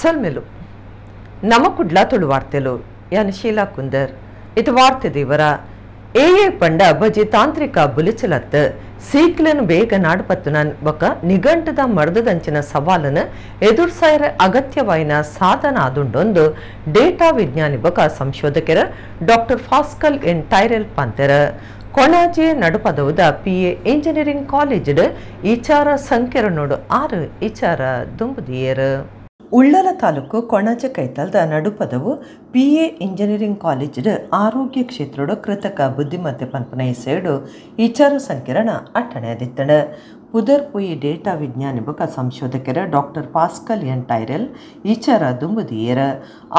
सलमेलू नमकुड्ला तुळु वार्तेलू यानी शीला कुंदर इतु वार्ते देवर ए पंड बजी तांत्रिक बुलिचलत् सीक्लन ಬೇಗ ನಾಡಪತ್ತನ ಬಕ ನಿಘಂಟದ ಮರ್ದದಂಚಿನ ಸವಾಲನ ಎದುರ್ಸಾಯರ ಅಗತ್ಯವಾಯಿನ ಸಾಧನ ಆದುಂಡೊಂದು ಡೇಟಾ ವಿಜ್ಞಾನಿ ಬಕ ಸಂಶೋಧಕರ ಡಾಕ್ಟರ್ ಫಾಸ್ಕಲ್ ಎನ್ ಟೈರೆಲ್ ಪಂತೆರ ಕೊಣಾಜೆ ನಡುಪದವುದ PA ಇಂಜಿನಿಯರಿಂಗ್ ಕಾಲೇಜ್ ಈಚಾರ ಸಂಖ್ಯೆರನೋಡು 6 ಈಚಾರ ದುಂಬುದಿಯರು ಉಳ್ಳಲ ತಾಲೂಕು ಕೊಣಾಜೆ ಕೈತಲ್ದ ನಡುಪದವು PA ಇಂಜಿನಿಯರಿಂಗ್ ಕಾಲೇಜ್ ಆರೋಗ್ಯ ಕ್ಷೇತ್ರದ ಕೃತಕ ಬುದ್ಧಿಮತ್ತೆ ಪಂಪನ ಹೆಸರು ಈಚಾರ ಸಂಕಿರಣ ಅಟ್ಟಣೆ ಆದಿತ್ತಣ ಪುದರ್ ಪುಯಿ ಡೇಟಾ ವಿಜ್ಞಾನಿ ಬಕ ಸಂಶೋಧಕರ ಡಾಕ್ಟರ್ ಪಾಸ್ಕಲ್ ಎನ್ ಟೈರೆಲ್ ಈಚಾರ ದುಂಬುದಿಯರ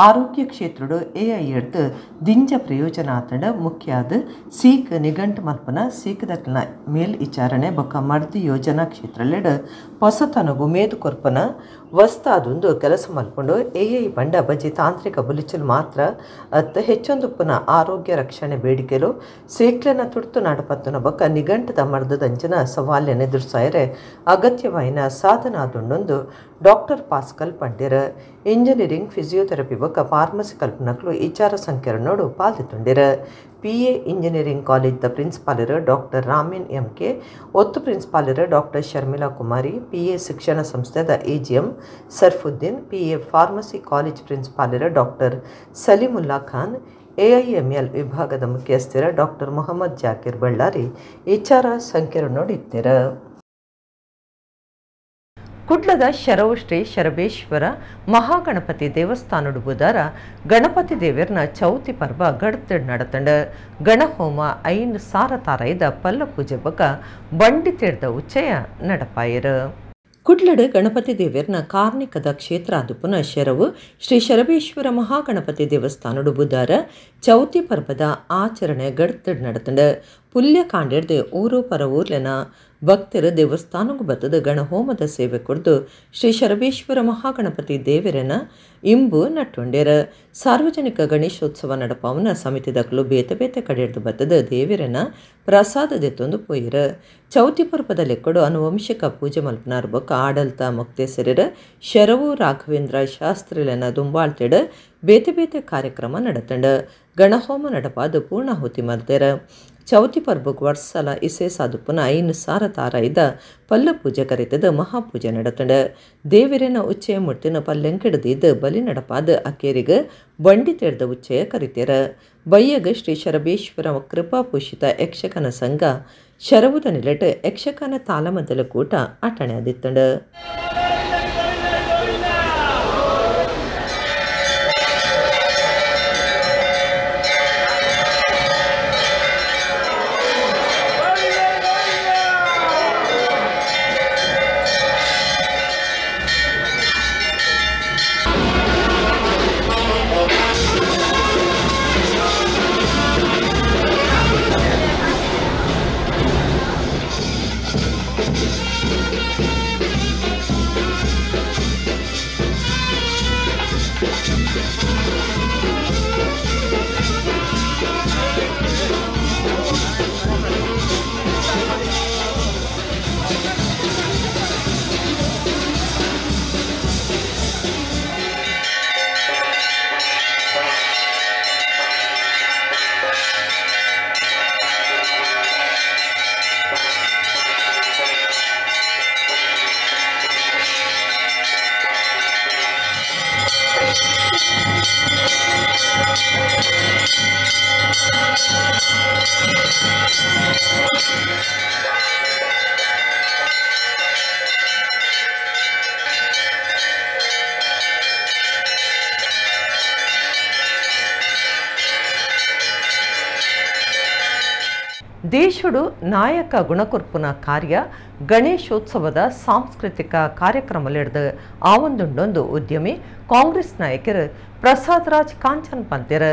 ಆರೋಗ್ಯ ಕ್ಷೇತ್ರದ AI ಎಡ್ದು ದಿಂಜ ಪ್ರಯೋಜನ ಆತಂಡ ಮುಖ್ಯಾದ ಸೀಕ್ ನಿಘಂಟ್ ಮಲ್ಪನ ಸೀಕದಕ್ನ ಮೇಲ್ ವಿಚಾರಣೆ ಬಕ ಮರ್ದಿ ಯೋಜನಾ ಕ್ಷೇತ್ರಲೆಡ್ ಹೊಸತನಗು ಮೇದು ಕೊರ್ಪನ ವಸ್ತಾದೊಂದು ಕೆಲಸ ಮಲ್ಕೊಂಡು AI ಬಂಡ ಬಜಿ ತಾಂತ್ರಿಕ ಬುಲಿಚಲು ಮಾತ್ರ ಅತ್ತ ಹೆಚ್ಚೊಂದುಪ್ಪನ ಆರೋಗ್ಯ ರಕ್ಷಣೆ ಬೇಡಿಕೆಲು ಸೇಕ್ಲೆನ ತುರ್ತು ನಾಡಪತ್ತನ ಬಕ ನಿಘಂಟದ ಮರ್ದದಂಚನ ಸವಾಲ್ಯನ ಎದುರ್ಸಾಯರೆ ಅಗತ್ಯವಾಯಿನ ಸಾಧನ ಆದುಂಡೊಂದು ಡಾಕ್ಟರ್ ಪಾಸ್ಕಲ್ ಪಂಡಿರ ಇಂಜಿನಿಯರಿಂಗ್ ಫಿಸಿಯೋಥೆರಪಿ ಬಕ ಫಾರ್ಮಸಿ ಕಲ್ಪನಕ್ಲು ವಿಚಾರ ಸಂಕಿರಣೋಡು ಪಾಲ್ದಿತ್ತುಂಡಿರ PA ಇಂಜಿನಿಯರಿಂಗ್ ಕಾಲೇಜ್ದ ಪ್ರಿನ್ಸಿಪಾಲರು ಡಾಕ್ಟರ್ ರಾಮಿನ್ MK ಒತ್ತು ಪ್ರಿನ್ಸಿಪಾಲರು ಡಾಕ್ಟರ್ ಶರ್ಮಿಳಾ ಕುಮಾರಿ PA ಶಿಕ್ಷಣ ಸಂಸ್ಥೆದ AGM Sarfuddin PA pharmacy college ಪ್ರಿನ್ಸಿಪಾಲರು ಡಾಕ್ಟರ್ ಸಲೀಮುಲ್ಲಾ ಖಾನ್ AIML ವಿಭಾಗದ ಮುಖ್ಯಸ್ಥರ ಡಾಕ್ಟರ್ ಮೊಹಮ್ಮದ್ ಜಾಕಿರ್ ಬಳ್ಳಾರಿ ವಿಚಾರ ಸಂಕಿರಣೋಡಿತ್ತರ ಕುಡ್ಲದ ಶರವು ಶ್ರೀ ಶರಬೇಶ್ವರ ಮಹಾಗಣಪತಿ ದೇವಸ್ಥಾನದ ಬುಧವಾರ ಗಣಪತಿ ದೇವರನ ಚೌತಿ ಪರ್ವ ಗಡ್ತ ನಡತಂಡ ಗಣಹೋಮ ಐನ್ ಸಾರತಾರೈದ ಪಲ್ಲ ಪೂಜೆ ಬಕ ಬಂಡಿ ತೀರ್ದ ಉಚ್ಚಯ ನಡಪಾಯರು ಕುಡ್ಲಡ್ ಗಣಪತಿ ದೇವರನ ಕಾರ್ಣಿಕದ ಕ್ಷೇತ್ರ ಆದುಪುನ ಶರವು ಶ್ರೀ ಶರಬೇಶ್ವರ ಮಹಾಗಣಪತಿ ದೇವಸ್ಥಾನದ ಬುಧವಾರ ಚೌತಿ ಪರ್ವದ ಆಚರಣೆ ಗಡ್ತ ನಡತಂಡ ಪುಲ್ಯ ಕಾಂಡಿಡ್ದು ಊರು ಪರ ಊರ್ಲೆನ ಭಕ್ತರು ದೇವಸ್ಥಾನಕ್ಕೂ ಬತ್ತದ ಗಣಹೋಮದ ಸೇವೆ ಕೊಡ್ದು ಶ್ರೀ ಶರಬೇಶ್ವರ ಮಹಾಗಣಪತಿ ದೇವರನ ಇಂಬು ನಟ್ಟುಂಡ್ಯರ ಸಾರ್ವಜನಿಕ ಗಣೇಶೋತ್ಸವ ನಡಪಾವನ ಸಮಿತಿದಕ್ಕಲು ಬೇತೆ ಬೇತೆ ಕಡೆಡ್ದು ಬತ್ತದ ದೇವರನ ಪ್ರಸಾದದೆತ್ತೊಂದು ಪೋಯಿರ ಚೌತಿ ಪರ್ವದ ಲೆಕ್ಕಡು ಅನುವಂಶಿಕ ಪೂಜೆ ಮಲ್ಪನಾರ್ ಬೊಕ್ಕ ಆಡಲ್ತ ಮೊಕ್ತೇಸರರ ಶರವು ರಾಘವೇಂದ್ರ ಶಾಸ್ತ್ರಿಲನ ದುಂಬಾಳ್ತೆಡ ಬೇತೆ ಬೇತೆ ಕಾರ್ಯಕ್ರಮ ನಡತಂಡ ಗಣಹೋಮ ನಡಪಾದ ಪೂರ್ಣಾಹುತಿ ಮಲ್ತೆರ ಚೌತಿ ಪರ್ಬಕ್ ವರ್ಷಲ ಇಸೆ ಸಾದುಪುನ ಐನ್ ಸಾರ ತಾರಾಯ್ದ ಪಲ್ಲ ಪೂಜೆ ಕರೆತದ ಮಹಾಪೂಜೆ ನಡತಂಡ ದೇವರಿನ ಉಚ್ಚಯ ಮುಟ್ಟಿನ ಪಲ್ಲೆಂಕಿಡದಿದ್ದ ಬಲಿ ನಡಪಾದ ಅಕೇರಿಗ ಬಂಡಿ ತೆರೆದ ಉಚ್ಚಯ ಕರಿತೇರ ಬಯ್ಯಗ ಶ್ರೀ ಶರಬೇಶ್ವರ ಕೃಪಾಪೂಷಿತ ಯಕ್ಷಕನ ಸಂಘ ಶರವುದ ನಿಲಟ್ ಯಕ್ಷಕನ ತಾಲಮದ್ದಲ ಕೂಟ ಅಟಣೆ ಆದಿತ್ತಂಡ ದೇಶಡು ನಾಯಕ ಗುಣಕೊರ್ಪುನ ಕಾರ್ಯ ಗಣೇಶೋತ್ಸವದ ಸಾಂಸ್ಕೃತಿಕ ಕಾರ್ಯಕ್ರಮಲೆಡ್ದು ಆವೊಂದುಂಡೊಂದು ಉದ್ಯಮಿ ಕಾಂಗ್ರೆಸ್ ನಾಯಕರು ಪ್ರಸಾದ್ ರಾಜ್ ಕಾಂಚನ್ ಪಂತೆರ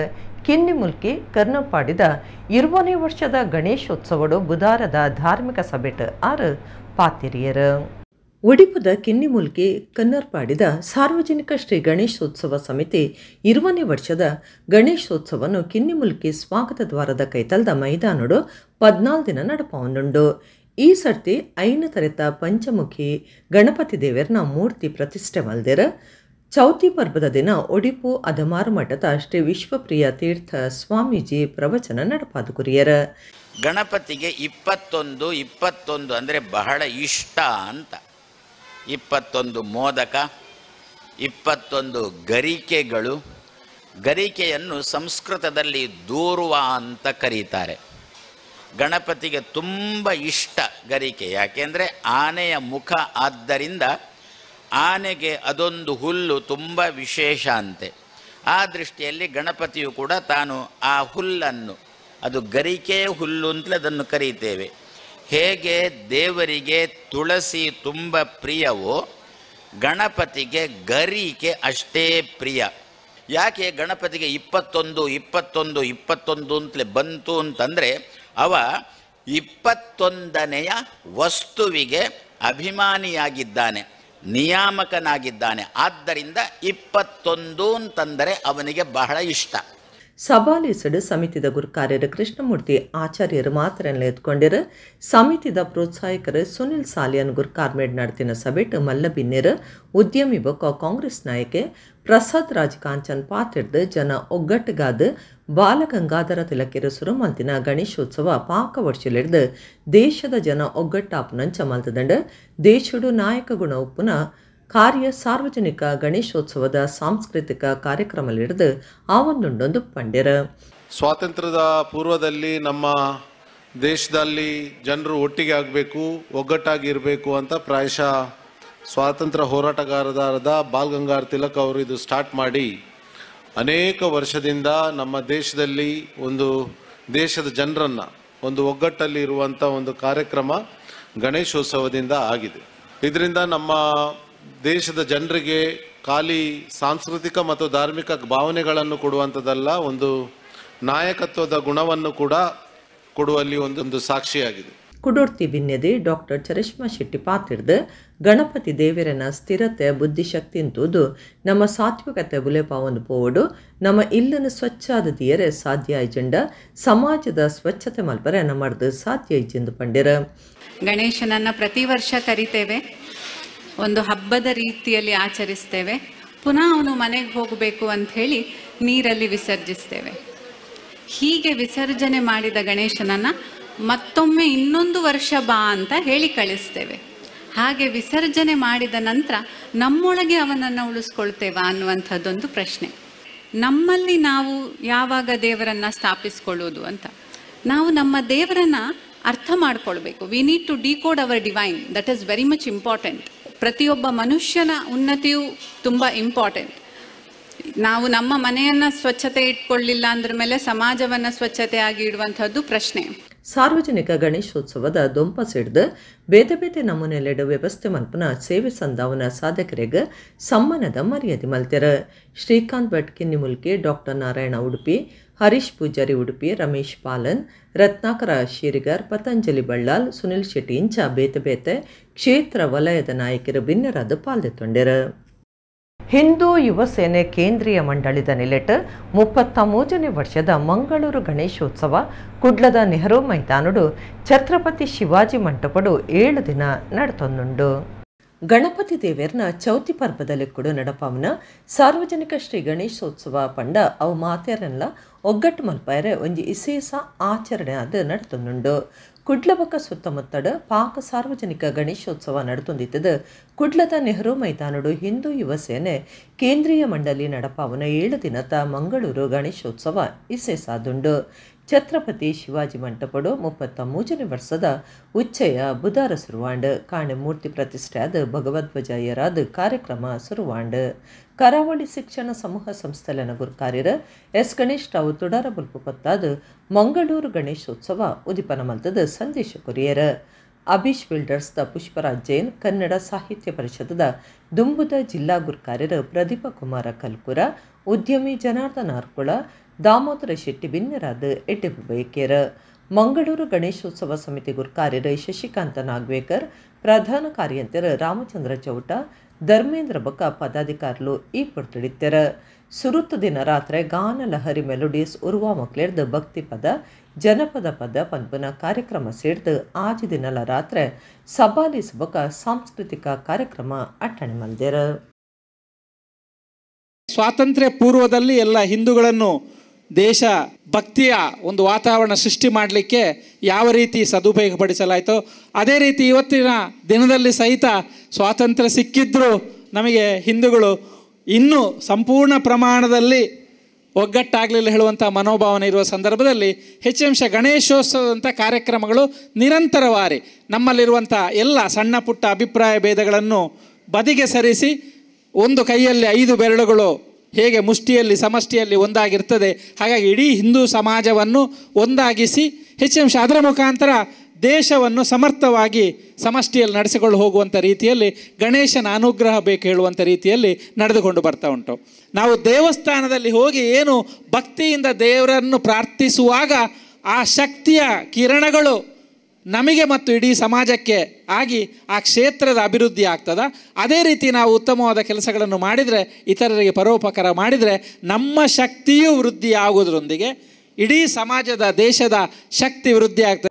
ಕಿನ್ನಿ ಮುಲ್ಕಿ ಕರ್ನಪಾಡಿದ 20ನೇ ವರ್ಷದ ಗಣೇಶೋತ್ಸವಡು ಬುಧವಾರದ ಧಾರ್ಮಿಕ ಸಭೆಟ್ ಆರು ಪಾತಿರಿಯರು ಒಡಿಪುದ ಕಿನ್ನಿಮೂಲ್ಕಿ ಕನ್ನರ್ಪಾಡಿದ ಸಾರ್ವಜನಿಕ ಶ್ರೀ ಗಣೇಶೋತ್ಸವ ಸಮಿತಿ 20ನೇ ವರ್ಷದ ಗಣೇಶೋತ್ಸವವನ್ನು ಕಿನ್ನಿಮೂಲ್ಕಿ ಸ್ವಾಗತ ದ್ವಾರದ ಕೈತಲ್ದ ಮೈದಾನಡು 14 ದಿನ ನಡಪವನುಂಡು. ಈ ಸರ್ತಿ ಐನ ತರೆತ ಪಂಚಮುಖಿ ಗಣಪತಿ ದೇವರನ ಮೂರ್ತಿ ಪ್ರತಿಷ್ಠೆ ಮಲ್ದೆರ ಚೌತಿ ಪರ್ವದ ದಿನ ಒಡಿಪು ಅದಮಾರು ಮಠದ ಶ್ರೀ ವಿಶ್ವಪ್ರಿಯ ತೀರ್ಥ ಸ್ವಾಮೀಜಿ ಪ್ರವಚನ ನಡಪಾದುಕುರಿಯರ. ಗಣಪತಿಗೆ 21 ಅಂದರೆ ಬಹಳ ಇಷ್ಟ ಅಂತ. 21 ಮೋದಕ, 21 ಗರಿಕೆಗಳು. ಗರಿಕೆಯನ್ನು ಸಂಸ್ಕೃತದಲ್ಲಿ ದೂರ್ವ ಅಂತ ಕರೀತಾರೆ. ಗಣಪತಿಗೆ ತುಂಬ ಇಷ್ಟ ಗರಿಕೆ. ಯಾಕೆಂದರೆ ಆನೆಯ ಮುಖ ಆದ್ದರಿಂದ ಆನೆಗೆ ಅದೊಂದು ಹುಲ್ಲು ತುಂಬ ವಿಶೇಷ ಅಂತೆ. ಆ ದೃಷ್ಟಿಯಲ್ಲಿ ಗಣಪತಿಯು ಕೂಡ ತಾನು ಆ ಹುಲ್ಲನ್ನು, ಅದು ಗರಿಕೆ ಹುಲ್ಲು ಅಂತಲೇ ಅದನ್ನು ಕರೀತೇವೆ. ಹೇಗೆ ದೇವರಿಗೆ ತುಳಸಿ ತುಂಬ ಪ್ರಿಯವೋ, ಗಣಪತಿಗೆ ಗರಿಕೆ ಅಷ್ಟೇ ಪ್ರಿಯ. ಯಾಕೆ ಗಣಪತಿಗೆ 21 ಅಂತಲೇ ಬಂತು ಅಂತಂದರೆ, ಅವ 21ನೆಯ ವಸ್ತುವಿಗೆ ಅಭಿಮಾನಿಯಾಗಿದ್ದಾನೆ, ನಿಯಾಮಕನಾಗಿದ್ದಾನೆ. ಆದ್ದರಿಂದ 21 ಅಂತಂದರೆ ಅವನಿಗೆ ಬಹಳ ಇಷ್ಟ. ಸಭಾಲಿಸಡು ಸಮಿತಿದ ಗುರುಕಾರ್ಯರು ಕೃಷ್ಣಮೂರ್ತಿ ಆಚಾರ್ಯರು ಮಾತರೆಲ್ಲ ಎತ್ಕೊಂಡಿರು. ಸಮಿತಿದ ಪ್ರೋತ್ಸಾಹಕರು ಸುನಿಲ್ ಸಾಲಿಯನ್ ಗುರುಕಾರ್ಮೇಡ್ ನಡೆತಿನ ಸಭೆಟ್ ಮಲ್ಲ ಬಿನ್ನೇರು ಉದ್ಯಮಿ ಬೊಕ್ಕ ಕಾಂಗ್ರೆಸ್ ನಾಯಕೆ ಪ್ರಸಾದ್ ರಾಜ್ ಕಾಂಚನ್ ಪಾತ್ರಿಡ್ದು ಜನ ಒಗ್ಗಟ್ಟುಗಾದ ಬಾಲಗಂಗಾಧರ ತಿಲಕರು ಸುರು ಮಲ್ತಿನ ಗಣೇಶೋತ್ಸವ ಪಾಕ ವರ್ಷಲಿಡ್ದು ದೇಶದ ಜನ ಒಗ್ಗಟ್ಟಾಪುನಂಚ ಮಲ್ತದಂಡ ದೇಶಡು ನಾಯಕ ಗುಣ ಉಪ್ಪುನ ಕಾರ್ಯ ಸಾರ್ವಜನಿಕ ಗಣೇಶೋತ್ಸವದ ಸಾಂಸ್ಕೃತಿಕ ಕಾರ್ಯಕ್ರಮಲಿಡಿದು ಆ ಒಂದೊಂದೊಂದು ಪಂಡ್ಯರ. ಸ್ವಾತಂತ್ರ್ಯದ ಪೂರ್ವದಲ್ಲಿ ನಮ್ಮ ದೇಶದಲ್ಲಿ ಜನರು ಒಟ್ಟಿಗೆ ಆಗಬೇಕು, ಒಗ್ಗಟ್ಟಾಗಿ ಇರಬೇಕು ಅಂತ ಪ್ರಾಯಶಃ ಸ್ವಾತಂತ್ರ್ಯ ಹೋರಾಟಗಾರರಾದ ಬಾಲ್ ಗಂಗಾಧರ ತಿಲಕ್ ಅವರು ಇದು ಸ್ಟಾರ್ಟ್ ಮಾಡಿ ಅನೇಕ ವರ್ಷದಿಂದ ನಮ್ಮ ದೇಶದಲ್ಲಿ ಒಂದು ದೇಶದ ಜನರನ್ನು ಒಂದು ಒಗ್ಗಟ್ಟಲ್ಲಿ ಇರುವಂಥ ಒಂದು ಕಾರ್ಯಕ್ರಮ ಗಣೇಶೋತ್ಸವದಿಂದ ಆಗಿದೆ. ಇದರಿಂದ ನಮ್ಮ ದೇಶದ ಜನರಿಗೆ ಖಾಲಿ ಸಾಂಸ್ಕೃತಿಕ ಮತ್ತು ಧಾರ್ಮಿಕ ಭಾವನೆಗಳನ್ನು ಕೊಡುವಂಥದ್ದಲ್ಲ, ಒಂದು ನಾಯಕತ್ವದ ಗುಣವನ್ನು ಕೂಡ ಕೊಡುವಲ್ಲಿ ಒಂದು ಸಾಕ್ಷಿಯಾಗಿದೆ. ಕುಡೋರ್ತಿ ಬಿನ್ನೆದಿ ಡಾಕ್ಟರ್ ಚರಿಷ್ಮಾ ಶೆಟ್ಟಿ ಪಾತ್ರಿಡ್ದು ಗಣಪತಿ ದೇವರನ ಸ್ಥಿರತೆ ಬುದ್ಧಿಶಕ್ತಿ ಅಂತೂದು ನಮ್ಮ ಸಾತ್ವಿಕತೆ ಬುಲೆಪಾವನ್ನು ಪೋವಡು ನಮ್ಮ ಇಲ್ಲನ್ನು ಸ್ವಚ್ಛ ಆದದಿಯರೆ ಸಾಧ್ಯ ಐಜೆಂಡ ಸಮಾಜದ ಸ್ವಚ್ಛತೆ ಮಲ್ಪರೆ ನಮ್ಮದು ಸಾಧ್ಯ ಐಜೆಂದು ಪಂಡಿರ. ಗಣೇಶನನ್ನು ಪ್ರತಿ ವರ್ಷ ಕರಿತೇವೆ, ಒಂದು ಹಬ್ಬದ ರೀತಿಯಲ್ಲಿ ಆಚರಿಸ್ತೇವೆ. ಪುನಃ ಅವನು ಮನೆಗೆ ಹೋಗಬೇಕು ಅಂಥೇಳಿ ನೀರಲ್ಲಿ ವಿಸರ್ಜಿಸ್ತೇವೆ. ಹೀಗೆ ವಿಸರ್ಜನೆ ಮಾಡಿದ ಗಣೇಶನನ್ನು ಮತ್ತೊಮ್ಮೆ ಇನ್ನೊಂದು ವರ್ಷ ಬಾ ಅಂತ ಹೇಳಿ ಕಳಿಸ್ತೇವೆ. ಹಾಗೆ ವಿಸರ್ಜನೆ ಮಾಡಿದ ನಂತರ ನಮ್ಮೊಳಗೆ ಅವನನ್ನು ಉಳಿಸ್ಕೊಳ್ತೇವಾ ಅನ್ನುವಂಥದ್ದೊಂದು ಪ್ರಶ್ನೆ. ನಮ್ಮಲ್ಲಿ ನಾವು ಯಾವಾಗ ದೇವರನ್ನು ಸ್ಥಾಪಿಸ್ಕೊಳ್ಳೋದು ಅಂತ ನಾವು ನಮ್ಮ ದೇವರನ್ನು ಅರ್ಥ ಮಾಡ್ಕೊಳ್ಬೇಕು. We need to decode our divine. That is very much important. ಪ್ರತಿಯೊಬ್ಬ ಮನುಷ್ಯನ ಉನ್ನತಿಯು ತುಂಬ ಇಂಪಾರ್ಟೆಂಟ್. ನಾವು ನಮ್ಮ ಮನೆಯನ್ನು ಸ್ವಚ್ಛತೆ ಇಟ್ಕೊಳ್ಳಿಲ್ಲ ಅಂದ್ರ ಮೇಲೆ ಸಮಾಜವನ್ನು ಸ್ವಚ್ಛತೆಯಾಗಿ ಇಡುವಂಥದ್ದು ಪ್ರಶ್ನೆ. ಸಾರ್ವಜನಿಕ ಗಣೇಶೋತ್ಸವದ ದೊಂಪ ಸಿಡ್ದು ಬೇತೆ ಬೇತೆ ನಮೂನೆಲೆಡು ವ್ಯವಸ್ಥೆ ಮಲ್ಪನ ಸೇವೆ ಸಂದಾವನ ಸಾಧಕರಿಗೆ ಸಮ್ಮಾನದ ಮರ್ಯಾದೆ ಮಲ್ತೆರ. ಶ್ರೀಕಾಂತ್ ಭಟ್ ಕಿನ್ನಿಮುಲ್ಕಿ, ಡಾಕ್ಟರ್ ನಾರಾಯಣ ಉಡುಪಿ, ಹರೀಶ್ ಪೂಜಾರಿ ಉಡುಪಿ, ರಮೇಶ್ ಪಾಲನ್, ರತ್ನಾಕರ ಶೀರಿಗರ್, ಪತಂಜಲಿ ಬಳ್ಳಾಲ್, ಸುನಿಲ್ ಶೆಟ್ಟಿ ಇಂಚ ಬೇತೆ ಬೇತೆ ಕ್ಷೇತ್ರ ವಲಯದ ನಾಯಕರು ಭಿನ್ನರಾದ ಪಾಲ್ದೊಂಡೆರು. ಹಿಂದೂ ಯುವ ಸೇನೆ ಕೇಂದ್ರೀಯ ಮಂಡಳಿದ ನಿಲೆಟ್ 33ನೇ ವರ್ಷದ ಮಂಗಳೂರು ಗಣೇಶೋತ್ಸವ ಕುಡ್ಲದ ನೆಹರು ಮೈದಾನುಡು ಛತ್ರಪತಿ ಶಿವಾಜಿ ಮಂಟಪಡು 7 ದಿನ ನಡತೊಂದುಂಡು. ಗಣಪತಿ ದೇವೇರ್ನ ಚೌತಿ ಪರ್ವದಲ್ಲಿ ಕೂಡ ನಡಪಾವನ ಸಾರ್ವಜನಿಕ ಶ್ರೀ ಗಣೇಶೋತ್ಸವ ಪಂಡ ಅವು ಮಾತೆಯರೆಲ್ಲ ಒಗ್ಗಟ್ಟು ಮಲ್ಪಾಯರೆ ಒಂಜಿ ವಿಶೇಷ ಆಚರಣೆ ಅದು ನಡತೊಂದುಂಡು. ಕುಡ್ಲಬಕ್ಕ ಸುತ್ತಮುತ್ತಡ ಪಾಕ ಸಾರ್ವಜನಿಕ ಗಣೇಶೋತ್ಸವ ನಡತೊಂದಿತ್ತದು ಕುಡ್ಲದ ನೆಹರು ಮೈದಾನುಡು ಹಿಂದೂ ಯುವ ಸೇನೆ ಕೇಂದ್ರೀಯ ಮಂಡಳಿ ನಡಪಾವನ 7 ದಿನದ ಮಂಗಳೂರು ಗಣೇಶೋತ್ಸವ ವಿಶೇಷಾದುಂಡು. ಛತ್ರಪತಿ ಶಿವಾಜಿ ಮಂಟಪಡು 33ನೇ ವರ್ಷದ ಉಚ್ಚಯ ಬುಧವಾರ ಸುರುವಾಂಡ್ ಕಾಣೆ ಮೂರ್ತಿ ಪ್ರತಿಷ್ಠೆ ಆದ ಭಗವಧ್ವಜಯ್ಯರಾದ ಕಾರ್ಯಕ್ರಮ ಸುರುವಾಂಡ್. ಕರಾವಳಿ ಶಿಕ್ಷಣ ಸಮೂಹ ಸಂಸ್ಥೆಲನ ಗುರುಕಾರ್ಯರ ಎಸ್ ಗಣೇಶ್ ರಾವ್ ತುಡಾರ ಬುಲ್ಪು ಪತ್ತಾದ ಮಂಗಳೂರು ಗಣೇಶೋತ್ಸವ ಉದಿಪನ ಮಲ್ತದ ಸಂದೇಶ ಕೊರಿಯರ. ಅಭೀಶ್ ಬಿಲ್ಡರ್ಸ್ ದ ಪುಷ್ಪರಾಜ್ ಜೈನ್, ಕನ್ನಡ ಸಾಹಿತ್ಯ ಪರಿಷತ್ತದ ದುಂಬುದ ಜಿಲ್ಲಾ ಗುರುಕಾರ್ಯರ ಪ್ರದೀಪ ಕುಮಾರ ಕಲ್ಕುರ, ಉದ್ಯಮಿ ಜನಾರ್ದನ ಅರ್ಕುಳ, ದಾಮೋದರ ಶೆಟ್ಟಿ ಭಿನ್ನರಾದ ಎಡ್ಡೆಬು ಬೈಕೇರ. ಮಂಗಳೂರು ಗಣೇಶೋತ್ಸವ ಸಮಿತಿ ಗುರುಕಾರ್ಯರ ಶಶಿಕಾಂತ ನಾಗ್ವೇಕರ್, ಪ್ರಧಾನ ಕಾರ್ಯಂತರ ರಾಮಚಂದ್ರ ಚೌಟ, ಧರ್ಮೇಂದ್ರ ಬಕ ಪದಾಧಿಕಾರುಲು ಈ ಪೊರ್ತುಡಿತ್ತರ. ಸುರುತ್ತು ದಿನ ರಾತ್ರಿ ಗಾನ ಲಹರಿ ಮೆಲೋಡಿಯಸ್ ಉರುವ ಮಕ್ಳೆರ್ದು ಭಕ್ತಿ ಪದ ಜನಪದ ಪದ ಪನ್ಪುನ ಕಾರ್ಯಕ್ರಮ ಸೇರ್ದು ಆಜಿ ದಿನಲ ರಾತ್ರಿ ಸಭಾಲಿಸ್ ಬಕ ಸಾಂಸ್ಕೃತಿಕ ಕಾರ್ಯಕ್ರಮ ಅಟ್ಟಣೆ ಮಲ್ದೇರ. ಸ್ವಾತಂತ್ರ್ಯ ಪೂರ್ವದಲ್ಲಿ ಎಲ್ಲ ಹಿಂದೂಗಳನ್ನು ದೇಶ ಭಕ್ತಿಯ ಒಂದು ವಾತಾವರಣ ಸೃಷ್ಟಿ ಮಾಡಲಿಕ್ಕೆ ಯಾವ ರೀತಿ ಸದುಪಯೋಗಪಡಿಸಲಾಯಿತೋ ಅದೇ ರೀತಿ ಇವತ್ತಿನ ದಿನದಲ್ಲಿ ಸಹಿತ ಸ್ವಾತಂತ್ರ್ಯ ಸಿಕ್ಕಿದ್ರೂ ನಮಗೆ ಹಿಂದೂಗಳು ಇನ್ನೂ ಸಂಪೂರ್ಣ ಪ್ರಮಾಣದಲ್ಲಿ ಒಗ್ಗಟ್ಟಾಗಲಿಲ್ಲ ಹೇಳುವಂಥ ಮನೋಭಾವನೆ ಇರುವ ಸಂದರ್ಭದಲ್ಲಿ ಹೆಚ್ಚಂಶ ಗಣೇಶೋತ್ಸವದಂಥ ಕಾರ್ಯಕ್ರಮಗಳು ನಿರಂತರವಾಗಿ ನಮ್ಮಲ್ಲಿರುವಂಥ ಎಲ್ಲ ಸಣ್ಣ ಪುಟ್ಟ ಅಭಿಪ್ರಾಯ ಭೇದಗಳನ್ನು ಬದಿಗೆ ಸರಿಸಿ ಒಂದು ಕೈಯಲ್ಲಿ 5 ಬೆರಳುಗಳು ಹೇಗೆ ಮುಷ್ಟಿಯಲ್ಲಿ ಸಮಷ್ಟಿಯಲ್ಲಿ ಒಂದಾಗಿರ್ತದೆ, ಹಾಗಾಗಿ ಇಡೀ ಹಿಂದೂ ಸಮಾಜವನ್ನು ಒಂದಾಗಿಸಿ ಹೆಚ್ಚಂಶ ಅದರ ಮುಖಾಂತರ ದೇಶವನ್ನು ಸಮರ್ಥವಾಗಿ ಸಮಷ್ಟಿಯಲ್ಲಿ ನಡೆಸಿಕೊಂಡು ಹೋಗುವಂಥ ರೀತಿಯಲ್ಲಿ ಗಣೇಶನ ಅನುಗ್ರಹ ಬೇಕು ಹೇಳುವಂಥ ರೀತಿಯಲ್ಲಿ ನಡೆದುಕೊಂಡು ಬರ್ತಾ ಉಂಟು. ನಾವು ದೇವಸ್ಥಾನದಲ್ಲಿ ಹೋಗಿ ಏನು ಭಕ್ತಿಯಿಂದ ದೇವರನ್ನು ಪ್ರಾರ್ಥಿಸುವಾಗ ಆ ಶಕ್ತಿಯ ಕಿರಣಗಳು ನಮಗೆ ಮತ್ತು ಇಡೀ ಸಮಾಜಕ್ಕೆ ಆಗಿ ಆ ಕ್ಷೇತ್ರದ ಅಭಿವೃದ್ಧಿ ಆಗ್ತದೆ. ಅದೇ ರೀತಿ ನಾವು ಉತ್ತಮವಾದ ಕೆಲಸಗಳನ್ನು ಮಾಡಿದರೆ, ಇತರರಿಗೆ ಪರೋಪಕಾರ ಮಾಡಿದರೆ ನಮ್ಮ ಶಕ್ತಿಯೂ ವೃದ್ಧಿ ಆಗುವುದರೊಂದಿಗೆ ಇಡೀ ಸಮಾಜದ ದೇಶದ ಶಕ್ತಿ ವೃದ್ಧಿ ಆಗ್ತದೆ.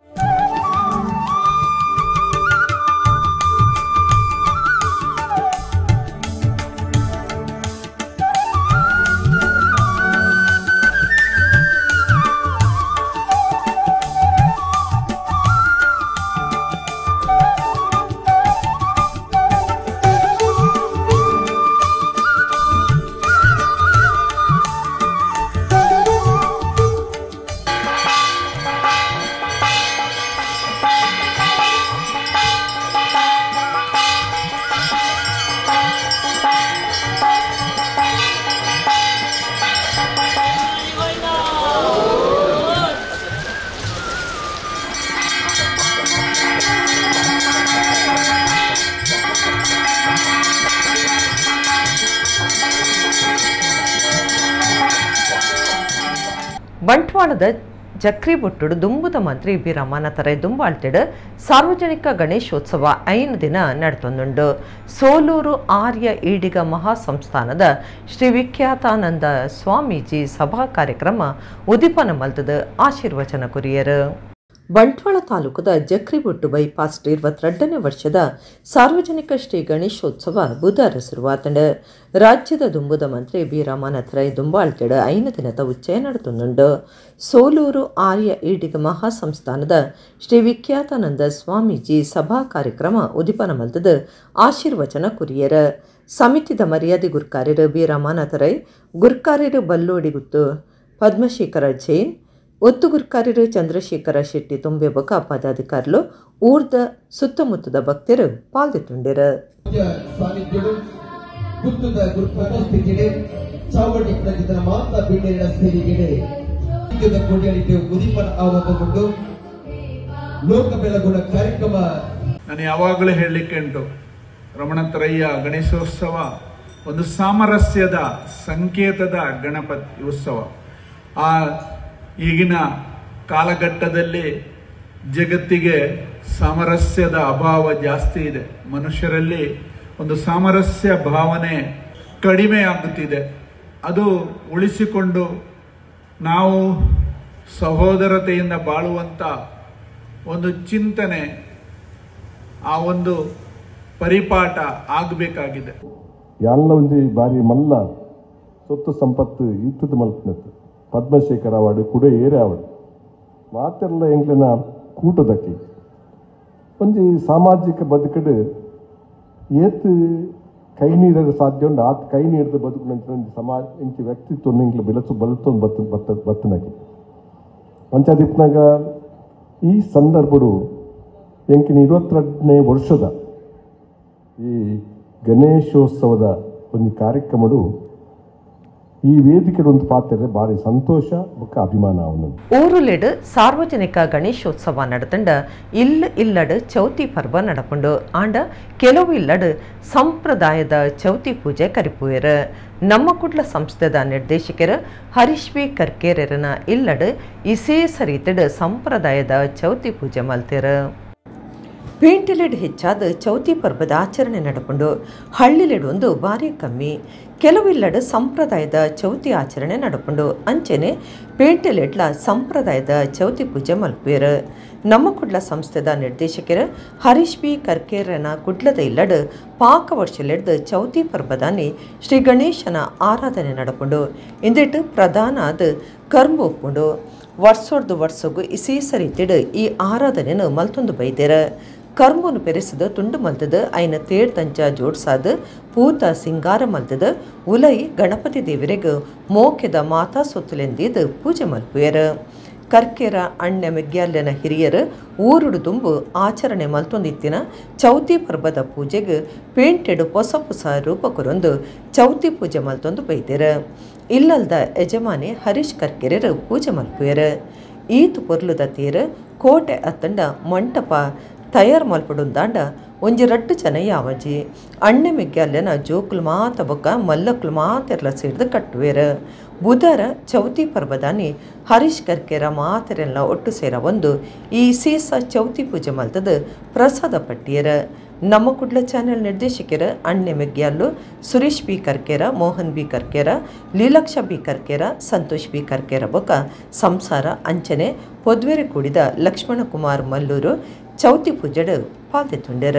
ಬಂಟ್ವಾಳದ ಜಕ್ರಿಬೊಟ್ಟುಡು ದುಂಬುದ ಮಂತ್ರಿ ಬಿ ರಮಾನಾಥರೈ ದುಂಬಾಳ್ತಿಡ್ ಸಾರ್ವಜನಿಕ ಗಣೇಶೋತ್ಸವ 5 ದಿನ ನಡೆತೊಂದುಂಡು. ಸೋಲೂರು ಆರ್ಯ ಈಡಿಗ ಮಹಾಸಂಸ್ಥಾನದ ಶ್ರೀ ವಿಖ್ಯಾತಾನಂದ ಸ್ವಾಮೀಜಿ ಸಭಾ ಕಾರ್ಯಕ್ರಮ ಉದಿಪನ ಮಲ್ತದ ಆಶೀರ್ವಚನ ಕುರಿಯರು. ಬಂಟ್ವಾಳ ತಾಲೂಕದ ಜಕ್ರಿಬೊಟ್ಟು ಬೈಪಾಸ್ 22ನೇ ವರ್ಷದ ಸಾರ್ವಜನಿಕ ಶ್ರೀ ಗಣೇಶೋತ್ಸವ ಬುಧವಾರ ಶುರುವಾತಂಡು. ರಾಜ್ಯದ ದುಂಬುದ ಮಂತ್ರಿ ಬಿ ರಮಾನಾಥರೈ ದುಂಬಾಳ್ತಿಡ್ 5 ದಿನದ ಉಚ್ಚಯ ನಡೆತೊಂದುಂಡು. ಸೋಲೂರು ಆರ್ಯ ಈಡಿಗ ಮಹಾಸಂಸ್ಥಾನದ ಶ್ರೀ ವಿಖ್ಯಾತಾನಂದ ಸ್ವಾಮೀಜಿ ಸಭಾ ಕಾರ್ಯಕ್ರಮ ಉದಿಪನ ಮಲ್ತದ ಆಶೀರ್ವಚನ ಕುರಿಯರ. ಸಮಿತಿದ ಮರ್ಯಾದೆ ಗುರ್ಕಾರ್ಯರು ಬಿ ರಮಾನಾಥರೈ, ಗುರ್ಕಾರ್ಯರು ಬಲ್ಲೋಡಿಗುತ್ತು ಪದ್ಮಶೇಖರ ಜೈನ್, ಒತ್ತು ಗುರ್ಕಾರ್ಯರು ಚಂದ್ರಶೇಖರ ಶೆಟ್ಟಿ ತುಂಬೆಬಕ ಪದಾಧಿಕಾರಿಗಳು ಊರ್ದ ಸುತ್ತಮುತ್ತದ ಭಕ್ತರು ಪಾಲ್ಗೊಂಡಿರು. ನಾನು ಯಾವಾಗಲೂ ಹೇಳಲಿಕ್ಕೆ ಉಂಟು, ರಮಣತ್ರಯ್ಯ ಗಣೇಶೋತ್ಸವ ಒಂದು ಸಾಮರಸ್ಯದ ಸಂಕೇತದ ಗಣಪತಿ ಉತ್ಸವ. ಆ ಈಗಿನ ಕಾಲಘಟ್ಟದಲ್ಲಿ ಜಗತ್ತಿಗೆ ಸಾಮರಸ್ಯದ ಅಭಾವ ಜಾಸ್ತಿ ಇದೆ. ಮನುಷ್ಯರಲ್ಲಿ ಒಂದು ಸಾಮರಸ್ಯ ಭಾವನೆ ಕಡಿಮೆ ಆಗುತ್ತಿದೆ. ಅದು ಉಳಿಸಿಕೊಂಡು ನಾವು ಸಹೋದರತೆಯಿಂದ ಬಾಳುವಂಥ ಒಂದು ಚಿಂತನೆ, ಆ ಒಂದು ಪರಿಪಾಠ ಆಗಬೇಕಾಗಿದೆ. ಎಲ್ಲ ಒಂದು ಬಾರಿ ಮಲ್ಲ ಸೊತ್ತು ಸಂಪತ್ತು ಇತ್ತದ ಮಲ್ಪನತ್ತು ಪದ್ಮಶೇಖರ ಅವಾರ್ಡ್ ಕೂಡ ಏರೆ ಅವಾರ್ಡ್ ಮಾತೆಲ್ಲ ಎಂಕ್ಲಿನ ಕೂಟದಕ್ಕೆ ಒಂಜಿ ಸಾಮಾಜಿಕ ಬದುಕಡು ಏತ್ ಕೈ ನೀಡಲು ಸಾಧ್ಯ ಉಂಡು. ಆತ ಕೈ ನೀಡಿದ ಬದುಕು ಸಮಾಜ ಇಂಚಿ ವ್ಯಕ್ತಿತ್ವ ಇಂಕ್ಲ ಬೆಳೆಸು ಬಲುತ್ತೊಂದು ಬತ್ತನಾಗಿ ಪಂಚಾಯತ್ನಾಗ ಈ ಸಂದರ್ಭಡು ಎಂಕಿನ 22ನೇ ವರ್ಷದ ಈ ಗಣೇಶೋತ್ಸವದ ಒಂದು ಕಾರ್ಯಕ್ರಮಡು ಈ ವೇದಿಕೆ ಒಂದು ಪಾತ್ರ ಭಾರಿ ಸಂತೋಷ ಮತ್ತು ಅಭಿಮಾನ. ಅವನು ಊರುಲೆಡ್ ಸಾರ್ವಜನಿಕ ಗಣೇಶೋತ್ಸವ ನಡೆತಂಡ ಇಲ್ಲಡ್ ಚೌತಿ ಪರ್ವ ನಡಪುಂಡು. ಆಂಡ ಕೆಲವು ಇಲ್ಲಡ್ ಸಂಪ್ರದಾಯದ ಚೌತಿ ಪೂಜೆ ಕರಿಪುಯರು. ನಮ್ಮ ಕುಡ್ಲ ಸಂಸ್ಥೆದ ನಿರ್ದೇಶಕರು ಹರೀಶ್ ಬಿ ಕರ್ಕೇರನ ಇಲ್ಲಡ್ ಇಸೇಸ ರೀತಿಡ್ ಸಂಪ್ರದಾಯದ ಚೌತಿ ಪೂಜೆ ಮಲ್ತಿರು. ಪೇಂಟಿಲೆಡ್ ಹೆಚ್ಚಾದ ಚೌತಿ ಪರ್ವದ ಆಚರಣೆ ನಡಪುಂಡು. ಹಳ್ಳಿಲೆಡ್ ಒಂದು ಭಾರಿ ಕಮ್ಮಿ. ಕೆಲವಿಲ್ಲಡ್ ಸಂಪ್ರದಾಯದ ಚೌತಿ ಆಚರಣೆ ನಡಪುಂಡು. ಅಂಚೆನೆ ಪೇಂಟಿಲೆಡ್ಲ ಸಂಪ್ರದಾಯದ ಚೌತಿ ಪೂಜೆ ಮಲ್ಪುಯರು. ನಮ್ಮ ಕುಡ್ಲ ಸಂಸ್ಥೆದ ನಿರ್ದೇಶಕರು ಹರೀಶ್ ಬಿ ಕರ್ಕೇರನ ಕುಡ್ಲದ ಇಲ್ಲಡ್ ಪಾಕ ವರ್ಷಲೆಡ್ದು ಚೌತಿ ಪರ್ಬದಾನಿ ಶ್ರೀ ಗಣೇಶನ ಆರಾಧನೆ ನಡಪುಂಡು ಇಂದಿಟ್ಟು ಪ್ರಧಾನ ಅದು ಕರ್ಮ ಒಪ್ಪುಂಡು ವರ್ಷಗೂ ಇಸೀಸ ರೀತಿಡ್ ಈ ಆರಾಧನೆಯನ್ನು ಮಲ್ತೊಂದು ಬೈದೇರ ಕರ್ಮನು ಪೆರೆಸಿದ ತುಂಡು ಮಲ್ತದ ಐನ ತೇಡ್ದಂಚ ಜೋಡ್ಸಾದ ಪೂತ ಸಿಂಗಾರ ಮಲ್ತದ ಉಲೈ ಗಣಪತಿ ದೇವರಿಗೆ ಮೋಕೆದ ಮಾತಾ ಸೊತ್ತಲೆಂದಿದ್ದು ಪೂಜೆ ಮಲ್ಪುಯರ ಕರ್ಕೆರ ಅಣ್ಣೆ ಮೆಗ್ಯಾಲ್ಯನ ಹಿರಿಯರು ಊರುಡು ತುಂಬು ಆಚರಣೆ ಮಲ್ತೊಂದಿತ್ತಿನ ಚೌತಿ ಪರ್ಬದ ಪೂಜೆಗೆ ಪೇಂಟೆಡ್ ಹೊಸ ರೂಪಕರೊಂದು ಚೌತಿ ಪೂಜೆ ಮಲ್ತೊಂದು ಬೈದೇರ ಇಲ್ಲಲ್ದ ಯಜಮಾನಿ ಹರೀಶ್ ಕರ್ಕೆರರು ಪೂಜೆ ಮಲ್ಪುಯರ ಈತು ಪೊರ್ಲುದ ತೇರ ಕೋಟೆ ಅತ್ತಂಡ ಮಂಟಪ ತಯಾರು ಮಲ್ಪಡುಂದಾಂಡ ಒಂಜಿ ರಟ್ಟು ಜನ ಯಾವಜಿ ಅಣ್ಣೆ ಮೆಗ್ಯಾಲ್ಯನ ಜೋಕುಲು ಮಾತ ಬೊಕ್ಕ ಮಲ್ಲಕ್ಕುಲು ಮಾತೆರ್ಲ ಸೇರ್ದು ಕಟ್ಟುವೆರ ಬುಧರ ಚೌತಿ ಪರ್ಬದಾನಿ ಹರೀಶ್ ಕರ್ಕೆರ ಮಾತೆರೆಲ್ಲ ಒಟ್ಟು ಸೇರ ಒಂದು ಈ ಸೀಸ ಚೌತಿ ಪೂಜೆ ಮಲ್ತದ ಪ್ರಸಾದ ಪಟ್ಟಿಯರ ನಮ್ಮ ಕುಡ್ಲ ಚಾನೆಲ್ ನಿರ್ದೇಶಕರ ಅಣ್ಣೆ ಮೆಗ್ಯಾಲು Suresh B Karkera Mohan B Karkera Leelaksha B Karkera Santosh B Karkera ಬೊಕ್ಕ ಸಂಸಾರ ಅಂಚನೆ ಪೊದ್ವೆರೆ ಕೂಡಿದ ಲಕ್ಷ್ಮಣ ಕುಮಾರ್ ಮಲ್ಲೂರು ಚೌತಿ ಪೂಜೆಡ್ ಪಾಲ್ದೆತ್ತುಂಡೆರ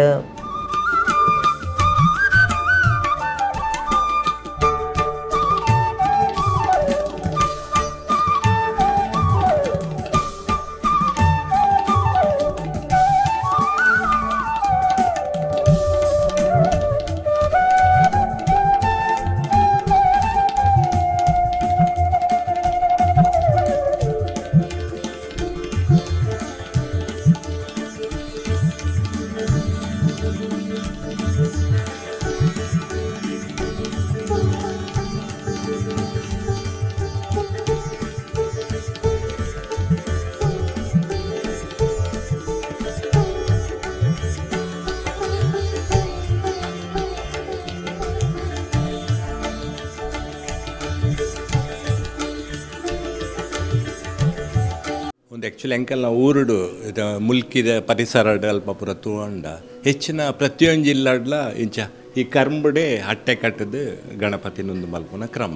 ಆ್ಯಕ್ಚುಲಿ ಎಂಕಲ್ನ ಊರುಡು ಇದು ಮುಲ್ಕಿದ ಪರಿಸರಡ್ ಅಲ್ಪ ಪೂರ ತೂಂಡ ಹೆಚ್ಚಿನ ಪ್ರತಿಯೊಂದು ಜಿಲ್ಲಾಡ್ಲ ಇಂಚ ಈ ಕರ್ಂಬುಡೆ ಹಟ್ಟೆ ಕಟ್ಟದು ಗಣಪತಿನೊಂದು ಮಲ್ಪುನ ಕ್ರಮ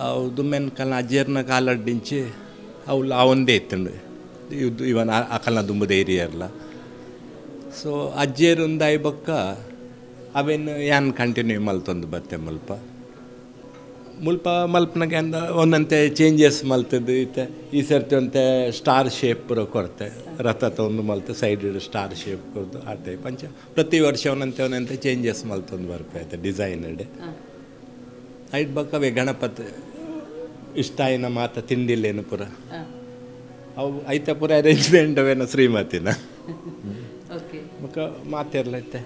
ಅವು ದುಮ್ಮೆನ್ಕಲ್ನ ಅಜ್ಜರ್ನ ಕಾಲಡ್ಡಿಂಚಿ ಅವಳು ಅವಂದೇ ಇತ್ತಂಡು ಇವನ್ ಅಕಲ್ನ ದುಂಬುದ ಏರಿಯರ್ಲ ಸೊ ಅಜ್ಜೇರುಂದು ಆಯ್ಬಕ್ಕ ಅವೇನು ಯಾನ್ ಕಂಟಿನ್ಯೂ ಮಲ್ತೊಂದು ಬತ್ತೆ ಮುಲ್ಪ ಮಲ್ಪನಾಗೆ ಅಂದ ಒಂದಂತೆ ಚೇಂಜಸ್ ಮಲ್ತದ್ದು ಇತ್ತೆ ಈ ಸರ್ತಿ ಒಂತೆ ಸ್ಟಾರ್ ಶೇಪ್ ಪೂರ ಕೊರತೆ ರಥ ತೊಂದು ಮಲ್ತು ಸೈಡ್ ಸ್ಟಾರ್ ಶೇಪ್ ಕೊಡ್ದು ಆ ಟೈಪ್ ಅಂಚ ಪ್ರತಿ ವರ್ಷ ಒಂದಂತೆ ಚೇಂಜಸ್ ಮಲ್ತೊಂದು ಬರ್ಪೈತೆ ಡಿಸೈನಡ್ ಐಟ್ ಬಕ್ಕವೇ ಗಣಪತಿ ಇಷ್ಟ ಆಯ್ನ ಮಾತ ತಿಂಡಿಲ್ಲೇನು ಪೂರ ಅವು ಐತೆ ಪೂರ ಅರೇಂಜ್ಮೆಂಟ್ ಅವೇನೋ ಶ್ರೀಮತಿನ ಮುಖ ಮಾತಿರ್ಲೈತೆ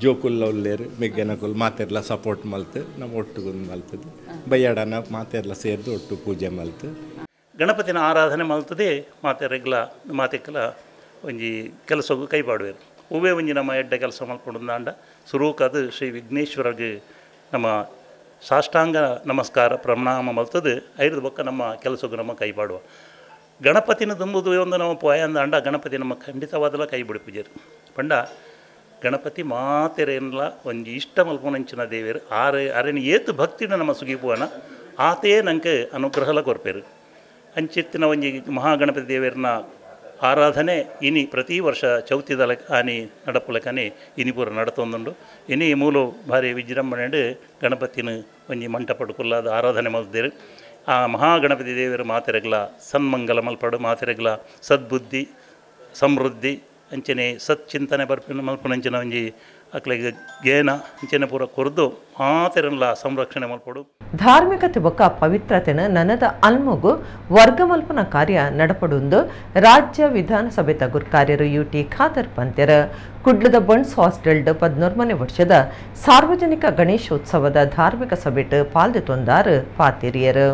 ಜೋಕುಲ್ಲ ಉಲ್ಲೇರು ಮೆಗ್ಗೆನಕುಲ್ ಮಾತೆರ್ಲ ಸಪೋರ್ಟ್ ಮಲ್ತು ನಮ್ಮ ಒಟ್ಟುಗೊಂದು ಮಲ್ತದ್ದು ಬಯ್ಯಾಡನ ಮಾತೆರ್ಲ ಸೇರಿದು ಒಟ್ಟು ಪೂಜೆ ಮಲ್ತು ಗಣಪತಿನ ಆರಾಧನೆ ಮಲ್ತದೆ ಮಾತೆರೆಗ್ಲ ಮಾತೆಕ್ಕಲ ಒಂಜಿ ಕೆಲಸಗೂ ಕೈಪಾಡುವೆರು ಹೂವೇ ಒಂಜಿ ನಮ್ಮ ಎಡ್ಡ ಕೆಲಸ ಮಲ್ಕೊಂಡಾಂಡ ಸುರೂಕದು ಶ್ರೀ ವಿಘ್ನೇಶ್ವರಗೆ ನಮ್ಮ ಸಾಷ್ಟಾಂಗ ನಮಸ್ಕಾರ ಪ್ರಣಾಮ ಮಲ್ತದು ಐದು ಬೊಕ್ಕ ನಮ್ಮ ಕೆಲಸಗೂ ನಮ್ಮ ಕೈಪಾಡುವ ಗಣಪತಿನ ತುಂಬುದು ಒಂದು ನಮ್ಮ ಪೋಯ ಅಂದಾಂಡ ಗಣಪತಿ ನಮ್ಮ ಖಂಡಿತವಾದಲ್ಲ ಕೈ ಬಿಡಿ ಪೂಜೆರು ಪಂಡ ಗಣಪತಿ ಮಾತೆರೆಲ್ಲ ಒಂಜಿ ಇಷ್ಟ ಮಲ್ಪೊನಂಚಿನ ದೇವೇರು ಅರೆನ ಏತು ಭಕ್ತಿನ ನಮ್ಮ ಸುಗಿಪುವನ ಆತೇ ನಂಗೆ ಅನುಗ್ರಹಲ ಕೊರ್ಪೇರು ಅಂಚಿತ್ತಿನ ಒಂಜಿ ಮಹಾಗಣಪತಿ ದೇವೇರನ ಆರಾಧನೆ ಇನಿ ಪ್ರತಿ ವರ್ಷ ಚೌತಿದ ಆನಿ ನಡಪುಲಕನೆ ಇನಿ ಪೂರ ನಡತೊಂದುಂಡು ಇನಿ ಮೂಲು ಭಾರಿ ವಿಜೃಂಭಣೆಂಡು ಗಣಪತಿನ ಒಂಜಿ ಮಂಟಪಡು ಕುಲ್ಲಾದ ಆರಾಧನೆ ಮಲ್ದೇರು ಆ ಮಹಾಗಣಪತಿ ದೇವರ ಮಾತೆರೆಗ್ಲ ಸನ್ಮಂಗಲ ಮಲ್ಪಡು ಮಾತೆರೆಗ್ಲ ಸದ್ಬುದ್ಧಿ ಸಮೃದ್ಧಿ ಅಂಚನೆ ಸಚ್ಚಿಂತನೆ ಬರ್ಪಿನ ಮಲ್ಪನಂಚಿನ ಒಂಜಿ ಅಕ್ಲೆಗೆ ಗೇನ ಅಂಚನೆ ಪೂರ ಕೊರ್ದು ಮಾತೆರಲ್ಲ ಸಂರಕ್ಷಣೆ ಮಲ್ಪಡು ಧಾರ್ಮಿಕತೆ ಬೊಕ್ಕ ಪವಿತ್ರತೆನ ನನದ ಅಲ್ಮುಗು ವರ್ಗ ಮಲ್ಪನ ಕಾರ್ಯ ನಡಪಡುಂದು ರಾಜ್ಯ ವಿಧಾನಸಭೆ ತಗುರ್ ಕಾರ್ಯರು ಯುಟಿ ಖಾದರ್ ಪಂತ್ಯರ ಕುಡ್ಲದ ಬಣ್ಸ್ ಹಾಸ್ಟೆಲ್ಡ್ 14ನೇ ವರ್ಷದ ಸಾರ್ವಜನಿಕ ಗಣೇಶೋತ್ಸವದ ಧಾರ್ಮಿಕ ಸಭೆಟ್ ಪಾಲ್ದೊಂದಾರು ಪಾತಿರಿಯರು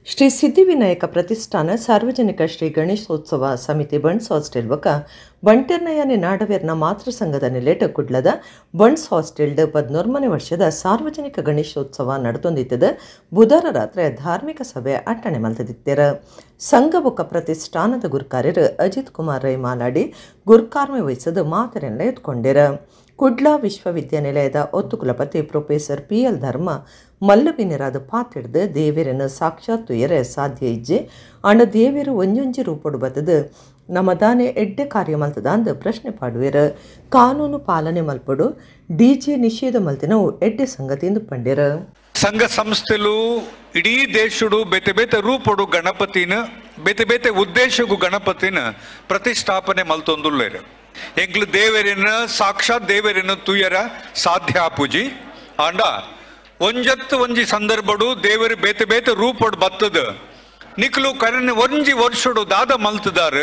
ಶ್ರೀ ಸಿದ್ಧಿವಿನಾಯಕ ಪ್ರತಿಷ್ಠಾನ ಸಾರ್ವಜನಿಕ ಶ್ರೀ ಗಣೇಶೋತ್ಸವ ಸಮಿತಿ ಬಣ್ಸ್ ಹಾಸ್ಟೆಲ್ ಬೊಕ್ಕ ಬಂಟೆರ್ನಯನೆ ನಾಡವೇರ್ನ ಮಾತೃ ಸಂಘದ ನೆಲೆಟ್ ಕುಡ್ಲದ ಬಣ್ಸ್ ಹಾಸ್ಟೆಲ್ಡ್ 14ನೇ ವರ್ಷದ ಸಾರ್ವಜನಿಕ ಗಣೇಶೋತ್ಸವ ನಡೆದೊಂದಿತ್ತದ ಬುಧವಾರ ರಾತ್ರಿ ಧಾರ್ಮಿಕ ಸಭೆ ಅಟ್ಟಣೆ ಮಲ್ತದಿತ್ತೆರ ಸಂಘ ಬೊಕ್ಕ ಪ್ರತಿಷ್ಠಾನದ ಗುರ್ಕಾರ್ಯರು ಅಜಿತ್ ಕುಮಾರ್ ರೈ ಮಾಲಾಡಿ ಗುರ್ಕಾರ್ಮೆ ವಹಿಸದ ಮಾತರೆಲ್ಲ ಎತ್ಕೊಂಡೆರ ಕುಡ್ಲ ವಿಶ್ವವಿದ್ಯಾನಿಲಯದ ಒತ್ತು ಕುಲಪತಿ ಪ್ರೊಫೆಸರ್ PL ಧರ್ಮ ಮಲ್ಲವಿನರಾದ ಪಾತಿಡ್ದು ದೇವರನ್ನು ಸಾಕ್ಷಾತ್ ತುಯರ ಸಾಧ್ಯ ಇಜ್ಜೆ ಅಂಡ ದೇವರು ಒಂಜೊಂಜಿ ರೂಪಡು ಬತ್ತದು ನಮ್ಮ ದಾನೆ ಎಡ್ಡೆ ಕಾರ್ಯ ಮಲ್ತದ ಅಂದು ಪ್ರಶ್ನೆ ಪಾಡುವೆರ ಕಾನೂನು ಪಾಲನೆ ಮಲ್ಪಡು ಡಿಜೆ ನಿಷೇಧ ಮಲ್ತಿನವು ಎಡ್ಡೆ ಸಂಗತಿಯಿಂದ ಪಂಡ್ಯರ ಸಂಘ ಸಂಸ್ಥೆಲು ಇಡೀ ದೇಶಡು ಬೇತೆ ಬೇತೆ ರೂಪಡು ಗಣಪತಿನ ಬೇತೆ ಬೇತೆ ಉದ್ದೇಶಗೂ ಗಣಪತಿನ ಪ್ರತಿಷ್ಠಾಪನೆ ಮಲ್ತೊಂದುಲ್ಲೇರು ಎಂಕ್ಲು ದೇವರಿನ ಸಾಕ್ಷಾತ್ ದೇವರಿನ ತುಯರ ಸಾಧ್ಯ ಆಪುಜಿ ಆಂಡ ಒಂಜತ್ತು ಒಂಜಿ ಸಂದರ್ಭಡು ದೇವರು ಬೇತೆ ಬೇತೆ ರೂಪಡು ಬತ್ತದ ನಿಕ್ಲು ಕರನೆ ಒಂಜಿ ವರ್ಷಡು ದಾದ ಮಲ್ತದಾರ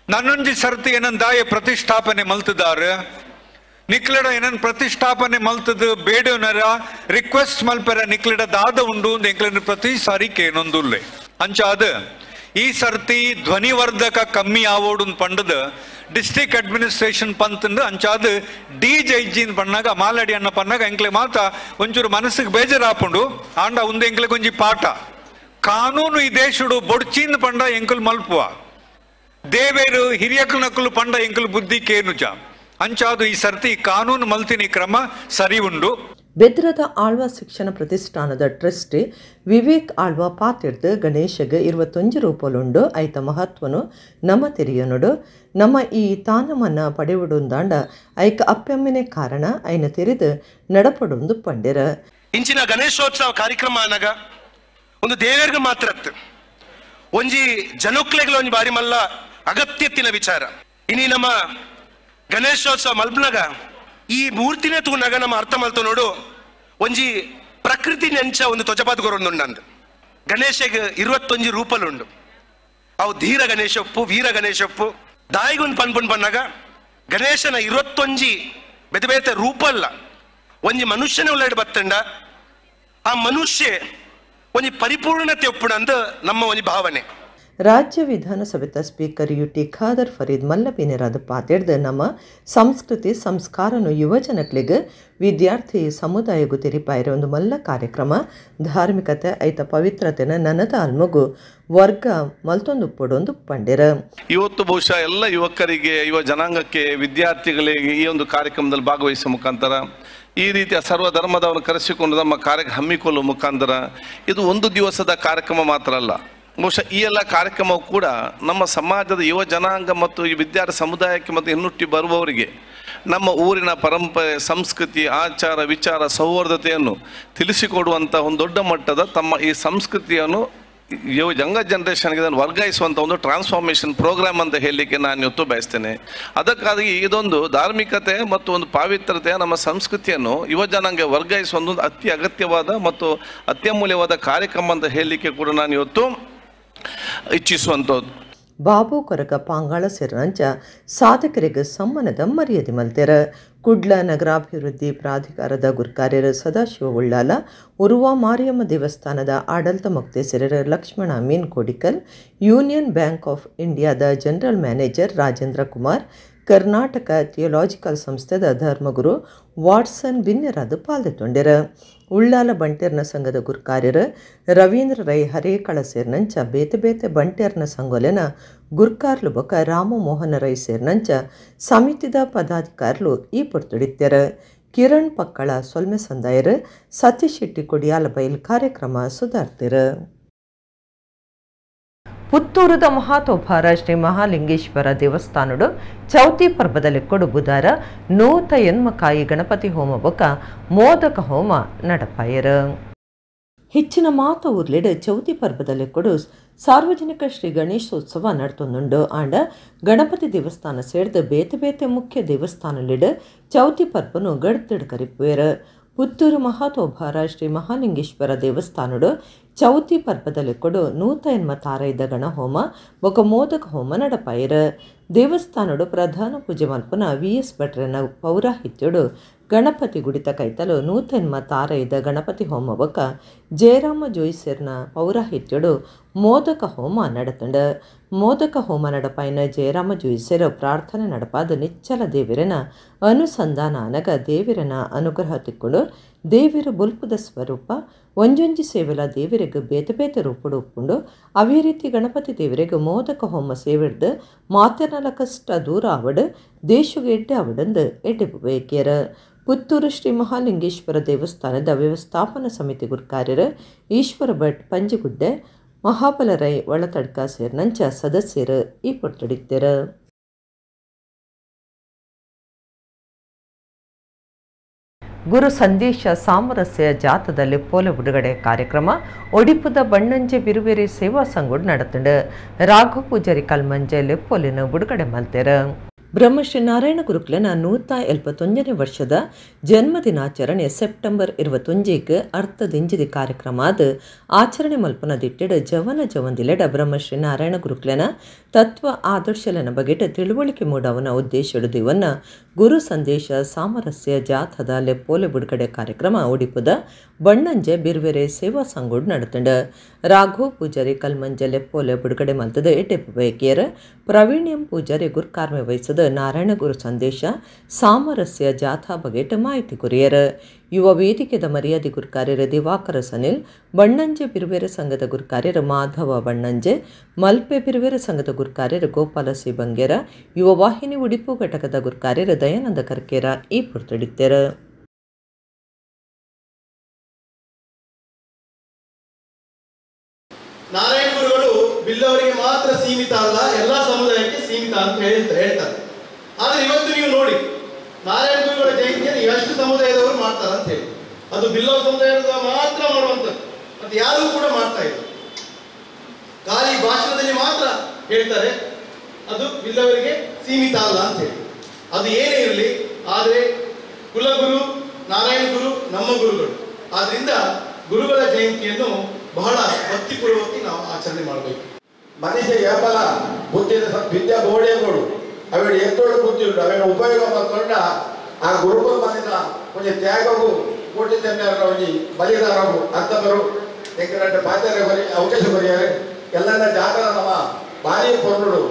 ನನ್ನೊಂಜಿ ಸರ್ತಿ ಏನನ್ ದಾಯ ಪ್ರತಿಷ್ಠಾಪನೆ ಮಲ್ತದಾರ ನಿಕ್ಲಡ ಏನನ್ ಪ್ರತಿಷ್ಠಾಪನೆ ಮಲ್ತದ ಬೇಡನರ ರಿಕ್ವೆಸ್ಟ್ ಮಲ್ಪರ ನಿಕ್ಲಡ ದಾದ ಉಂಡು ಎಂಕ್ಲನ ಪ್ರತಿ ಸಾರಿ ಕೇನೊಂದುಲ್ಲೆ ಅಂಚಾದ ಈ ಸರ್ತಿ ಧ್ವನಿವರ್ಧಕ ಕಮ್ಮಿ ಆವೋಡು ಪಂಡದ ಡಿಸ್ಟ್ರಿಕ್ಟ್ ಅಡ್ಮಿನಿಸ್ಟ್ರೇಷನ್ ಪಂತಂದು ಅಂಚಾದ ಡಿಜೈಜಿನ್ ಪಣ್ಣಾಗ ಮಾಲಾಡಿ ಅನ್ನ ಪಣ್ಣಾಗ ಎಂಕ್ಲೆ ಮಾತ ಒಂಚೂರು ಮನಸ್ಸಿಗೆ ಬೇಜಾರಾಪುಂಡು ಆಂಡ ಉಂದು ಎಂಕ್ಲೆ ಕೊಂಚಿ ಪಾಠ ಕಾನೂನು ಈ ದೇಶಡು ಬೊಡ್ಚಿಂದ ಪಂಡ ಎಂಕಲ್ ಮಲ್ಪುವ ದೇವೇರು ಹಿರಿಯಕಲ್ ನಕಲು ಪಂಡ ಎಂಕಲ್ ಬುದ್ಧಿ ಕೇನುಜ ಅಂಚಾದು ಈ ಸರ್ತಿ ಕಾನೂನು ಮಲ್ತಿನಿ ಕ್ರಮ ಸರಿ ಉಂಡು ಬೆದ್ರದ ಆಳ್ವ ಶಿಕ್ಷಣ ಪ್ರತಿಷ್ಠಾನದ ಟ್ರಸ್ಟಿ ವಿವೇಕ್ ಆಳ್ವ ಪಾತಿಡ್ದು ಗಣೇಶಗೆ 21 ರೂಪಲುಂಡು ಐತ ಮಹತ್ವನು ನಮ್ಮ ತೆರಿಯನುಡು ನಮ್ಮ ಈ ತಾನಮನ್ನ ಪಡೆಯುಡುಂದಾಂಡ ಐಕ ಅಪ್ಪೆಮ್ಮೆನೆ ಕಾರಣ ಐನ ತೆರೆದು ನಡಪಡೊಂದು ಪಂಡ್ಯರ ಇಂಚಿನ ಗಣೇಶೋತ್ಸವ ಕಾರ್ಯಕ್ರಮ ಅನಗ ಒಂದು ದೇವರಿಗೆ ಮಾತ್ರ ಒಂಜಿ ಜನಕ್ಲೆಗಳ ಒಂಜಿ ಬಾರಿ ಮಲ್ಲ ಅಗತ್ಯತ್ತಿನ ವಿಚಾರ ಇನಿ ನಮ್ಮ ಗಣೇಶೋತ್ಸವ ಮಲ್ಪನಾಗ ಈ ಮೂರ್ತಿನೇ ತೂನಾಗ ನಮ್ಮ ಅರ್ಥ ಮಲ್ತ ನೋಡು ಒಂಜಿ ಪ್ರಕೃತಿ ನೆಂಚ ಒಂದು ತೊಜಪಾತ್ಗೊರೊಂದುಂಡು ಗಣೇಶಗೆ 21 ರೂಪಲುಂಡು ಅವು ಧೀರ ಗಣೇಶಪ್ಪು ವೀರ ಗಣೇಶಪ್ಪು ದಾಯಿಗೊಂದು ಪನ್ಪುನ್ ಪನ್ನಾಗ ಗಣೇಶನ 21 ಬೇತೆ ಬೇತೆ ರೂಪಲ್ಲ ಒಂಜಿ ಮನುಷ್ಯನೇ ಉಳ್ಳಾಡಿ ಬತ್ತಂಡ ಆ ಮನುಷ್ಯ ಒಂಜಿ ಪರಿಪೂರ್ಣತೆ ಒಪ್ಪುಡಂತ ನಮ್ಮ ಒಂಜಿ ಭಾವನೆ ರಾಜ್ಯ ವಿಧಾನಸಭೆದ ಸ್ಪೀಕರ್ ಯುಟಿ ಖಾದರ್ ಫರೀದ್ ಮಲ್ಲಪಿನೇರಾದ ಪಾತೆಡ್ದು ನಮ್ಮ ಸಂಸ್ಕೃತಿ ಸಂಸ್ಕಾರನು ಯುವಜನಕ್ಲಿಗೆ ವಿದ್ಯಾರ್ಥಿ ಸಮುದಾಯಗೂ ತೆರಿಪಾಯಿರ ಒಂದು ಮಲ್ಲ ಕಾರ್ಯಕ್ರಮ ಧಾರ್ಮಿಕತೆ ಐತ ಪವಿತ್ರತೆನ ನನದ ಅಲ್ಮಗು ವರ್ಗ ಮಲ್ತೊಂದು ಪಡೊಂದು ಪಂಡಿರ ಇವತ್ತು ಬಹುಶಃ ಎಲ್ಲ ಯುವಕರಿಗೆ ಯುವ ಜನಾಂಗಕ್ಕೆ ವಿದ್ಯಾರ್ಥಿಗಳಿಗೆ ಈ ಒಂದು ಕಾರ್ಯಕ್ರಮದಲ್ಲಿ ಭಾಗವಹಿಸುವ ಮುಖಾಂತರ ಈ ರೀತಿಯ ಸರ್ವಧರ್ಮದವನ್ನು ಕರೆಸಿಕೊಂಡು ನಮ್ಮ ಕಾರ್ಯ ಹಮ್ಮಿಕೊಳ್ಳುವ ಮುಖಾಂತರ ಇದು ಒಂದು ದಿವಸದ ಕಾರ್ಯಕ್ರಮ ಮಾತ್ರ ಅಲ್ಲ. ಬಹುಶಃ ಈ ಎಲ್ಲ ಕಾರ್ಯಕ್ರಮವು ಕೂಡ ನಮ್ಮ ಸಮಾಜದ ಯುವ ಜನಾಂಗ ಮತ್ತು ಈ ವಿದ್ಯಾರ್ಥಿ ಸಮುದಾಯಕ್ಕೆ ಮತ್ತು ಹೆಣ್ಣುಟ್ಟಿ ಬರುವವರಿಗೆ ನಮ್ಮ ಊರಿನ ಪರಂಪರೆ, ಸಂಸ್ಕೃತಿ, ಆಚಾರ, ವಿಚಾರ, ಸೌಹಾರ್ದತೆಯನ್ನು ತಿಳಿಸಿಕೊಡುವಂಥ ಒಂದು ದೊಡ್ಡ ಮಟ್ಟದ ತಮ್ಮ ಈ ಸಂಸ್ಕೃತಿಯನ್ನು ಯಂಗ ಜನ್ರೇಷನ್ಗೆ ಇದನ್ನು ವರ್ಗಾಯಿಸುವಂಥ ಒಂದು ಟ್ರಾನ್ಸ್ಫಾರ್ಮೇಷನ್ ಪ್ರೋಗ್ರಾಮ್ ಅಂತ ಹೇಳಲಿಕ್ಕೆ ನಾನು ಇವತ್ತು ಬಯಸ್ತೇನೆ. ಅದಕ್ಕಾಗಿ ಇದೊಂದು ಧಾರ್ಮಿಕತೆ ಮತ್ತು ಒಂದು ಪಾವಿತ್ರತೆಯ ನಮ್ಮ ಸಂಸ್ಕೃತಿಯನ್ನು ಯುವ ಜನಾಂಗ ವರ್ಗಾಯಿಸುವ ಒಂದು ಅತಿ ಅಗತ್ಯವಾದ ಮತ್ತು ಅತ್ಯಮೂಲ್ಯವಾದ ಕಾರ್ಯಕ್ರಮ ಅಂತ ಹೇಳಲಿಕ್ಕೆ ಕೂಡ ನಾನು ಇವತ್ತು ಇಚ್ಛಿಸುವಂಥದ್ದು. ಬಾಬು ಕೊರಗ ಪಾಂಗಾಳ ಸೇರಿನಂಚ ಸಾಧಕರಿಗೆ ಸಮ್ಮಾನದ ಮರ್ಯಾದೆ ಮಲ್ತೆರ ಕುಡ್ಲ ನಗರಾಭಿವೃದ್ಧಿ ಪ್ರಾಧಿಕಾರದ ಗುರ್ಕಾರ್ಯರ ಸದಾಶಿವ ಉಳ್ಳಾಲ, ಉರುವ ಮಾರಿಯಮ್ಮ ದೇವಸ್ಥಾನದ ಆಡಳಿತ ಮೊಕ್ತೇಸರರ ಲಕ್ಷ್ಮಣ ಮೀನ್ ಕೋಡಿಕಲ್, ಯೂನಿಯನ್ ಬ್ಯಾಂಕ್ ಆಫ್ ಇಂಡಿಯಾದ general manager Rajendra Kumar, Karnataka theological ಸಂಸ್ಥೆದ ಧರ್ಮಗುರು ವಾಟ್ಸನ್ ಬಿನ್ನೆರಾದ ಪಾಲ್ದೆತೊಂಡೆರ. ಉಳ್ಳಾಲ ಬಂಟೇರ್ನ ಸಂಘದ ಗುರ್ಕಾರ್ಯರ ರವೀಂದ್ರ ರೈ ಹರೇಕಳ ಸೇರ್ನಂಚ ಬೇತೆ ಬೇತೆ ಬಂಟೇರ್ನ ಸಂಘೋಲೆನ ಗುರ್ಕಾರ್ಲು ಬೊಕ ರಾಮಮೋಹನ ರೈ ಸೇರ್ನಂಚ ಸಮಿತಿದ ಪದಾಧಿಕಾರುಲು ಈ ಪೊರ್ತುಡಿತ್ಯರ. ಕಿರಣ್ ಪಕ್ಕಳ ಸೊಲ್ಮೆ ಸಂದಾಯರ ಸತೀಶ್ ಶೆಟ್ಟಿ ಕೊಡಿಯಾಲ ಬೈಲ್ ಕಾರ್ಯಕ್ರಮ ಸುಧಾರ್ತಿರ. ಪುತ್ತೂರದ ಮಹಾತೋಭಾರ ಶ್ರೀ ಮಹಾಲಿಂಗೇಶ್ವರ ದೇವಸ್ಥಾನಡು ಚೌತಿ ಪರ್ಬದಲ್ಲಿ ಕೊಡು ಬುಧಾರ ನೂತ ಎನ್ಮಕಾಯಿ ಗಣಪತಿ ಹೋಮ ಬೊಕ ಮೋದಕ ಹೋಮ ನಡಪಾಯರ. ಹೆಚ್ಚಿನ ಮಾತ ಊರ್ಲೆಡ್ ಚೌತಿ ಪರ್ಬದಲ್ಲಿ ಕೊಡು ಸಾರ್ವಜನಿಕ ಶ್ರೀ ಗಣೇಶೋತ್ಸವ ನಡ್ತೊಂದುಂಡು. ಆಂಡ ಗಣಪತಿ ದೇವಸ್ಥಾನ ಸೇರಿದ ಬೇತೆ ಬೇತೆ ಮುಖ್ಯ ದೇವಸ್ಥಾನಲಿಡ್ ಚೌತಿ ಪರ್ಬನು ಗಡ್ತಿಡ್ ಕರಿಪುವೆರ. ಪುತ್ತೂರು ಮಹಾತೋಭಾರ ಶ್ರೀ ಮಹಾಲಿಂಗೇಶ್ವರ ದೇವಸ್ಥಾನಡು ಚೌತಿ ಪರ್ಬದಲ್ಲಿ ಕೊಡು ನೂತ ಎನ್ಮ ತಾರೈದ ಗಣ ಹೋಮ ಬೊಕ ಮೋದಕ ಹೋಮ ನಡಪಾಯಿರ. ದೇವಸ್ಥಾನಡು ಪ್ರಧಾನ ಪೂಜೆ ಮಲ್ಪನ VS ಭಟ್ರನ ಪೌರಾಹಿತ್ಯಡು ಗಣಪತಿ ಗುಡಿತ ಕೈತಲು ನೂತ ಎನ್ಮ ತಾರೈದ ಗಣಪತಿ ಹೋಮ ಬೊಕ ಜಯರಾಮ ಜೋಯಿಸರ್ನ ಪೌರಾಹಿತ್ಯಡು ಮೋದಕ ಹೋಮ ನಡತಂಡ. ಮೋದಕ ಹೋಮ ನಡಪಾಯಿನ ಜಯರಾಮ ಜುಯಿಸೆರ ಪ್ರಾರ್ಥನೆ ನಡಪಾದ ನಿಚ್ಚಲ ದೇವಿರನ ಅನುಸಂಧಾನ ಅನಗ ದೇವಿರನ ಅನುಗ್ರಹ ತಿಕ್ಕೊಂಡು ದೇವಿರ ಬುಲ್ಪುದ ಸ್ವರೂಪ ಒಂಜೊಂಜಿ ಸೇವೆಲ ದೇವಿರಿಗೆ ಬೇತೆ ಬೇತೆ ರೂಪಡು ಉಪ್ಪುಂಡು ಅವೇ ರೀತಿ ಗಣಪತಿ ದೇವರಿಗೆ ಮೋದಕ ಹೋಮ ಸೇವಿಡ್ದು ಮಾತೆನಲ ಕಷ್ಟ ದೂರ ಅವಡು ದೇಶಗೆ ಎಡ್ಡೆ ಅವಡಂದು ಎಡ್ಡೆ ಬೇಕೇರ. ಪುತ್ತೂರು ಶ್ರೀ ಮಹಾಲಿಂಗೇಶ್ವರ ದೇವಸ್ಥಾನದ ವ್ಯವಸ್ಥಾಪನಾ ಸಮಿತಿ ಗುರ್ಕಾರ್ಯರು ಈಶ್ವರ ಭಟ್ ಪಂಜಿಗುಡ್ಡೆ ಮಹಾಬಲರೈ ಒಳತಡ್ಕ ಸೇರಿನಂಚ ಸದಸ್ಯರು ಈ ಪೊಟ್ಟುಡಿತ್ತರು. ಗುರು ಸಂದೇಶ ಸಾಮರಸ್ಯ ಜಾಥಾದಲ್ಲಿ ಪೋಲೆ ಬಿಡುಗಡೆ ಕಾರ್ಯಕ್ರಮ ಒಡಿಪುದ ಬಣ್ಣಂಜೆ ಬಿರುಬೇರೆ ಸೇವಾ ಸಂಘಡ್ ನಡತಂಡು. ರಾಘವ ಪೂಜಾರಿ ಕಲ್ಮಂಜೆ ಲೆಪ್ಪೋಲಿನ ಬಿಡುಗಡೆ ಮಲ್ತೆರು. ಬ್ರಹ್ಮಶ್ರೀ ನಾರಾಯಣ ಗುರುಕುಲನ 171ನೇ ವರ್ಷದ ಜನ್ಮದಿನಾಚರಣೆ ಸೆಪ್ಟೆಂಬರ್ 21ಕ್ಕೆ ಅರ್ಥದಿಂಜಿದಿ ಕಾರ್ಯಕ್ರಮ ಅದು ಆಚರಣೆ ಮಲ್ಪನ ದಿಟ್ಟಿಡ ಜವನ ಜವಂದಿಲೆಡ ಬ್ರಹ್ಮಶ್ರೀ ನಾರಾಯಣ ಗುರುಕುಲನ ತತ್ವ ಆದರ್ಶಲನ ಬಗೆಟ್ ತಿಳುವಳಿಕೆ ಮೂಡವನ ಉದ್ದೇಶಡು ದಿವನ್ನ ಗುರು ಸಂದೇಶ ಸಾಮರಸ್ಯ ಜಾಥಾದ ಲೆಪ್ಪೋಲೆ ಬಿಡುಗಡೆ ಕಾರ್ಯಕ್ರಮ ಒಡಿಪುದ ಬಣ್ಣಂಜೆ ಬಿರ್ವೆರೆ ಸೇವಾ ಸಂಘಡ್ ನಡತಂಡು. ರಾಘವ ಪೂಜಾರಿ ಕಲ್ಮಂಜೆ ಲೆಪ್ಪೋಲೆ ಬಿಡುಗಡೆ ಮಲ್ತದ ಎಟೆಪ್ ಬೈಕಿಯರ ಪ್ರವೀಣ್ಯಂ ಪೂಜಾರಿ ಗುರ್ಕಾರ್ಮೆ ವಹಿಸದ ನಾರಾಯಣ ಗುರು ಸಂದೇಶ ಸಾಮರಸ್ಯ ಜಾಥಾ ಬಗೆಟ್ ಮಾಹಿತಿ ಕೊರಿಯರ. ಯುವ ವೇದಿಕೆದ ಮರ್ಯಾದೆ ಗುರ್ಕಾರ್ಯರ ದಿವಾಕರ ಸನಿಲ್, ಬಣ್ಣಂಜೆ ಬಿರುವೇರ ಸಂಘದ ಗುರ್ಕಾರ್ಯರ ಮಾಧವ ಬಣ್ಣಂಜೆ, ಮಲ್ಪೆ ಬಿರುವೇರ ಸಂಘದ ಗುರ್ಕಾರ್ಯರ ಗೋಪಾಲ ಸಿ ಬಂಗೇರ, ಯುವ ವಾಹಿನಿ ಉಡಿಪು ಘಟಕದ ಗುರ್ಕಾರ್ಯರ ದಯಾನಂದ ಕರ್ಕೇರ ಈ ಪುರ್ತಡಿತ್ತರ. ನಾರಾಯಣ ಗುರುಗಳು ಬಿಲ್ಲವರಿಗೆ ಮಾತ್ರ ಸೀಮಿತ ಅಲ್ಲ, ಎಲ್ಲಾ ಸಮುದಾಯಕ್ಕೆ ಸೀಮಿತ ಅಂತ ಹೇಳ್ತಾರೆ. ಆದ್ರೆ ಇವತ್ತು ನೀವು ನೋಡಿ ನಾರಾಯಣ ಗುರುಗಳ ಜಯಂತಿಯನ್ನು ಎಷ್ಟು ಸಮುದಾಯದವರು ಮಾಡ್ತಾರೆ ಅಂತ ಹೇಳಿ, ಅದು ಬಿಲ್ಲವ ಸಮುದಾಯದ ಮಾತ್ರ ಮಾಡುವಂಥದ್ದು, ಮತ್ತೆ ಯಾರೂ ಕೂಡ ಮಾಡ್ತಾ ಇಲ್ಲ. ಖಾಲಿ ಭಾಷಣದಲ್ಲಿ ಮಾತ್ರ ಹೇಳ್ತಾರೆ ಅದು ಬಿಲ್ಲವರಿಗೆ ಸೀಮಿತ ಅಲ್ಲ ಅಂತ ಹೇಳಿ. ಅದು ಏನೇ ಇರಲಿ, ಆದರೆ ಕುಲಗುರು ನಾರಾಯಣ ಗುರು ನಮ್ಮ ಗುರುಗಳು. ಆದ್ರಿಂದ ಗುರುಗಳ ಜಯಂತಿಯನ್ನು ಬಹಳ ಭಕ್ತಿಪೂರ್ವಕವಾಗಿ ನಾವು ಆಚರಣೆ ಮಾಡಬೇಕು. ಮನುಷ್ಯ ಕೇವಲ ಬುದ್ಧಿದ ವಿದ್ಯಾ ಬೋಡೆಗಳು ಅವಳ ಎತ್ತೋಳು ಬುದ್ಧಿ ಉಂಟು, ಅವನ ಉಪಯೋಗ ಮಾಡಿಕೊಂಡ ಆ ಗುರುಗಳು ಬಂದಿನ ಒಂದು ತ್ಯಾಗವು ಕೋಟಿ ಒಂದು ಬಲಿದಾರವು ಅಂತವರು ಎಂಕರಂటే ಪಾತ್ರೆ ಬರೀ ಅವಕಾಶ ಬರೆಯಾರೆ ಎಲ್ಲರ ಜಾಗರ ನಮ್ಮ ಭಾರಿ ಪೊರ್ನುಡು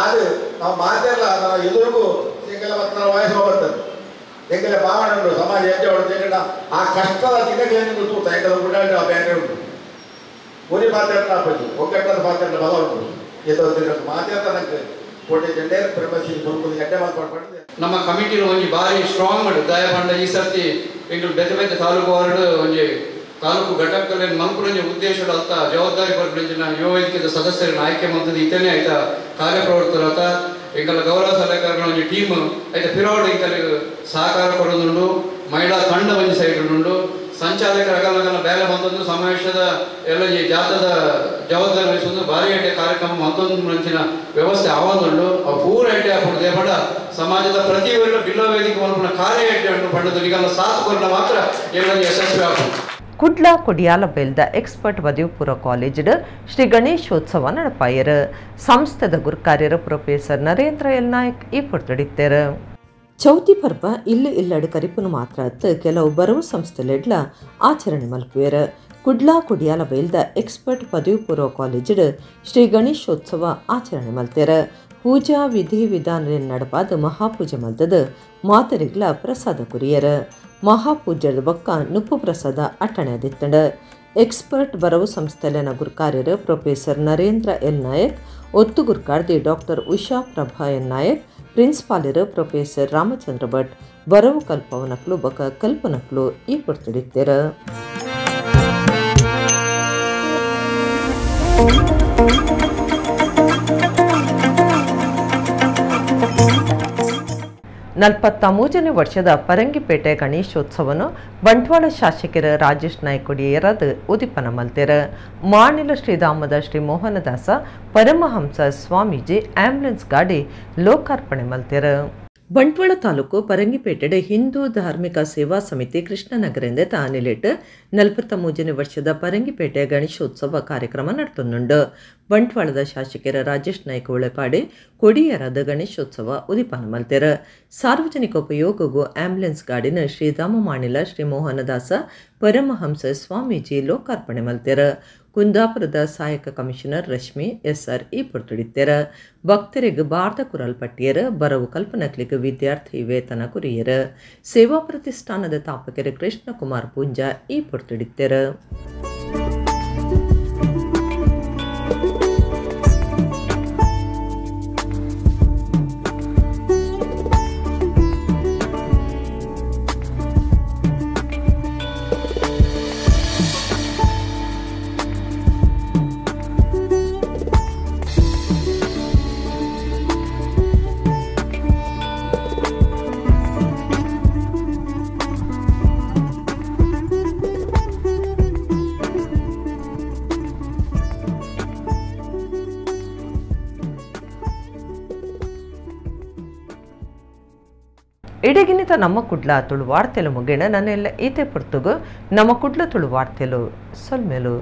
ಆದ್ರೆ ನಾವು ಮಾತೆಲ್ಲ ನಾವು ಎದುರಿಗೂ ಎಂಗೆಲ್ಲ ಮತ್ತೆ ನಾವು ವಯಸ್ಸು ಬರ್ತದೆ ಎಂಗೆಲ್ಲ ಭಾವನೆಗಳು ಸಮಾಜ ಹೆಜ್ಜೆ ಹೊಡೆದ ಆ ಕಷ್ಟದ ದಿನಗಳನ್ನು ತೂತ ಎಂಗೆಲ್ಲ ಉಂಟಾಡಿ ಆ ಬ್ಯಾನೆ ಉಂಟು ಮುರಿ ಮಾತಾಡ್ತಾ ಪಡಿ ಒಗ್ಗಟ್ಟದ ಮಾತಾಡ ಬಲ ಉಂಟು ಎದ್ದು ಮಾತಾಡ್ತಾನಕ್ಕೆ ಕೋಟೆ ಜೆಂಡೆ ಪ್ರಪಂಚ ಗುರುಕುಲ ಗಡ್ಡೆ ಮಾಡ್ಕೊಂಡು ನಮ್ಮ ಕಮಿಟಿ ಒಂಜಿ ಬಾರಿ ಸ್ಟ್ರಾಂಗ್ ಮಾಡಿ ದಯ ಪಂಡ ಈ ಸರ್ತಿ ಎಂಗಳು ಬೆತೆ ಬೆತೆ ತಾಲೂಕು ವಾರ್ಡ್ ಒಂಜಿ ತಾಲೂಕು ಘಟಕದಲ್ಲಿ ಮಲ್ಪುರಂಜ ಉದ್ದೇಶದ ಅರ್ಥ ಜವಾಬ್ದಾರಿ ಪಡೆದ ಯುವ ವೇದಿಕೆದ ಸದಸ್ಯರನ್ನು ಆಯ್ಕೆ ಮಾಡ್ತದೆ ಇತನೇ ಆಯ್ತ ಕಾರ್ಯಪ್ರವೃತ್ತರತ ಎಂಕಲ ಗೌರವ ಸಲಹೆಗಾರನ ಒಂದು ಟೀಮ್ ಆಯ್ತ ಪಿರೋಡ್ ಎಂಕಲ್ ಸಹಕಾರ ಕೊಡೋದುಂಡು ಮಹಿಳಾ ತಂಡ ಒಂದು ಸೈಡ್ ಉಂಡು ಸಂಚಾಲಕರ ಅಗಲಗಲ ಬೇಲೆ ಮತ್ತೊಂದು ಸಮಾವೇಶದ ಎಲ್ಲ ಈ ಜಾಥಾದ ಜವಾಬ್ದಾರಿ ವಹಿಸೋದು ಭಾರಿ ಐಟೆ ಕಾರ್ಯಕ್ರಮ ಮತ್ತೊಂದು ಮುಂಚಿನ ವ್ಯವಸ್ಥೆ ಆವೊಂದುಂಡು ಅವು ಪೂರ ಐಟೆ ಹಾಕೊಂಡು ಪಡ ಸಮಾಜದ ಪ್ರತಿಯೊಬ್ಬರು ಬಿಲ್ಲವ ವೇದಿಕೆ ಮಲ್ಪನ ಕಾರ್ಯ ಐಟೆ ಉಂಟು ಪಂಡದು ಈಗಲ್ಲ ಸಾಥ್ ಕೊರಲ ಮಾತ್ರ ಎಲ್ಲ ಯಶಸ್ವಿ ಆಗೋದು. ಕುಡ್ಲ ಕೊಡಿಯಾಲ ಬೇಲ್ದ ಎಕ್ಸ್ಪರ್ಟ್ ವದಿವಪುರ ಕಾಲೇಜ್ ಶ್ರೀ ಗಣೇಶೋತ್ಸವ ನಡಪಾಯರು. ಸಂಸ್ಥೆದ ಗುರುಕಾರ್ಯರು ಪ್ರೊಫೆಸರ್ ನರೇಂದ್ರ ಎಲ್ ನಾಯಕ್ ಈ ಪೊರ್ತಡಿತ್ತರು. ಚೌತಿ ಪರ್ವ ಇಲ್ಲಡು ಕರಿಪುನು ಮಾತ್ರ ಕೆಲವು ಬರವು ಸಂಸ್ಥೆಲೆಡ್ಲ ಆಚರಣೆ ಮಲ್ಪುವೆರು. ಕುಡ್ಲಾ ಕುಡಿಯಾಲ ಬೈಲ್ದ ಎಕ್ಸ್ಪರ್ಟ್ ಪದವಿ ಪೂರ್ವ ಕಾಲೇಜ್ ಶ್ರೀ ಗಣೇಶೋತ್ಸವ ಆಚರಣೆ ಮಲ್ತೆರು. ಪೂಜಾ ವಿಧಿ ವಿಧಾನ ನಡಪಾದ ಮಹಾಪೂಜೆ ಮಲ್ತದ ಮಾತರಿಗ್ಲ ಪ್ರಸಾದ ಕುರಿಯರು. ಮಹಾಪೂಜ್ಯದ ಬೊಕ್ಕ ನುಪ್ಪು ಪ್ರಸಾದ ಅಟ್ಟಣೆ ದಿತ್ತಂಡ. ಎಕ್ಸ್ಪರ್ಟ್ ಬರವು ಸಂಸ್ಥೆಲೆನ ಗುರುಕಾರ್ಯರು ಪ್ರೊಫೆಸರ್ ನರೇಂದ್ರ ಎಲ್ ನಾಯಕ್, ಒತ್ತು ಗುರುಕಾರ್ದಿ ಡಾಕ್ಟರ್ ಉಷಾ ಪ್ರಭಾ ಎನ್ ನಾಯಕ್, ಪ್ರಿನ್ಸಿಪಾಲರು ಪ್ರೊಫೆಸರ್ ರಾಮಚಂದ್ರ ಭಟ್, ಬರವು ಕಲ್ಪವನಕ್ಲು ಬೊಕ ಕಲ್ಪನಕ್ಲು ಈ ಪೊರ್ತಡಿತ್ತರು. ನಲವತ್ತಮೂರನೇ ವರ್ಷದ ಪರಂಗಿಪೇಟೆ ಗಣೇಶೋತ್ಸವನು ಬಂಟ್ವಾಳ ಶಾಸಕರ ರಾಜೇಶ್ ನಾಯ್ಕೊಡಿಯರದು ಉದಿಪನ ಮಲ್ತೆರು. ಮಾಣಿಲ ಶ್ರೀಧಾಮದ ಶ್ರೀ ಮೋಹನದಾಸ ಪರಮಹಂಸ ಸ್ವಾಮೀಜಿ ಆಂಬ್ಯುಲೆನ್ಸ್ ಗಾಡಿ ಲೋಕಾರ್ಪಣೆ ಮಲ್ತೆರು. ಬಂಟ್ವಾಳ ತಾಲೂಕು ಪರಂಗಿಪೇಟೆಡೆ ಹಿಂದೂ ಧಾರ್ಮಿಕ ಸೇವಾ ಸಮಿತಿ ಕೃಷ್ಣನಗರಿಂದ ತಾನಿಲಿಟ್ಟು 43ನೇ ವರ್ಷದ ಪರಂಗಿಪೇಟೆ ಗಣೇಶೋತ್ಸವ ಕಾರ್ಯಕ್ರಮ ನಡೆತುಂಡು. ಬಂಟ್ವಾಳದ ಶಾಸಕರ ರಾಜೇಶ್ ನಾಯ್ಕ ಉಳೆಪಾಡಿ ಕೊಡಿಯರಾದ ಗಣೇಶೋತ್ಸವ ಉದಿಪಾನ ಮಲ್ತೆರ ಸಾರ್ವಜನಿಕ ಉಪಯೋಗಗೂ ಆಂಬ್ಯುಲೆನ್ಸ್ ಗಾಡಿನ ಶ್ರೀ ರಾಮಮಾಣಿಲ ಶ್ರೀ ಮೋಹನದಾಸ ಪರಮಹಂಸ ಸ್ವಾಮೀಜಿ ಲೋಕಾರ್ಪಣೆ ಮಲ್ತೆರ ಕುಂದಾಪುರದ ಸಹಾಯಕ ಕಮಿಷನರ್ ರಶ್ಮಿ SR ಈ ಪೊರ್ತುಡಿತ್ತೆರ ಭಕ್ತರಿಗೆ ಭಾರತ ಕುರಲ್ಪಟ್ಟಿಯರ ಬರವು ಕಲ್ಪನಕ್ಲಿಗೆ ವಿದ್ಯಾರ್ಥಿ ವೇತನ ಕುರಿಯರ ಸೇವಾ ಪ್ರತಿಷ್ಠಾನದ ತಾಪಕರ ಕೃಷ್ಣಕುಮಾರ್ ಪೂಂಜಾ ಈ ಪೊರ್ತುಡಿತ್ತೆರ. ಇಡಗಿನಿತ ನಮ್ಮ ಕುಡ್ಲ ತುಳು ವಾರ್ತೆಲು ಮುಗಿಣ ನನ್ನೆಲ್ಲ ಈತೆ ಪುರ್ತುಗು ನಮ್ಮ ಕುಡ್ಲ ತುಳು ವಾರ್ತೆಲು ಸೊಲ್ಮೆಲು.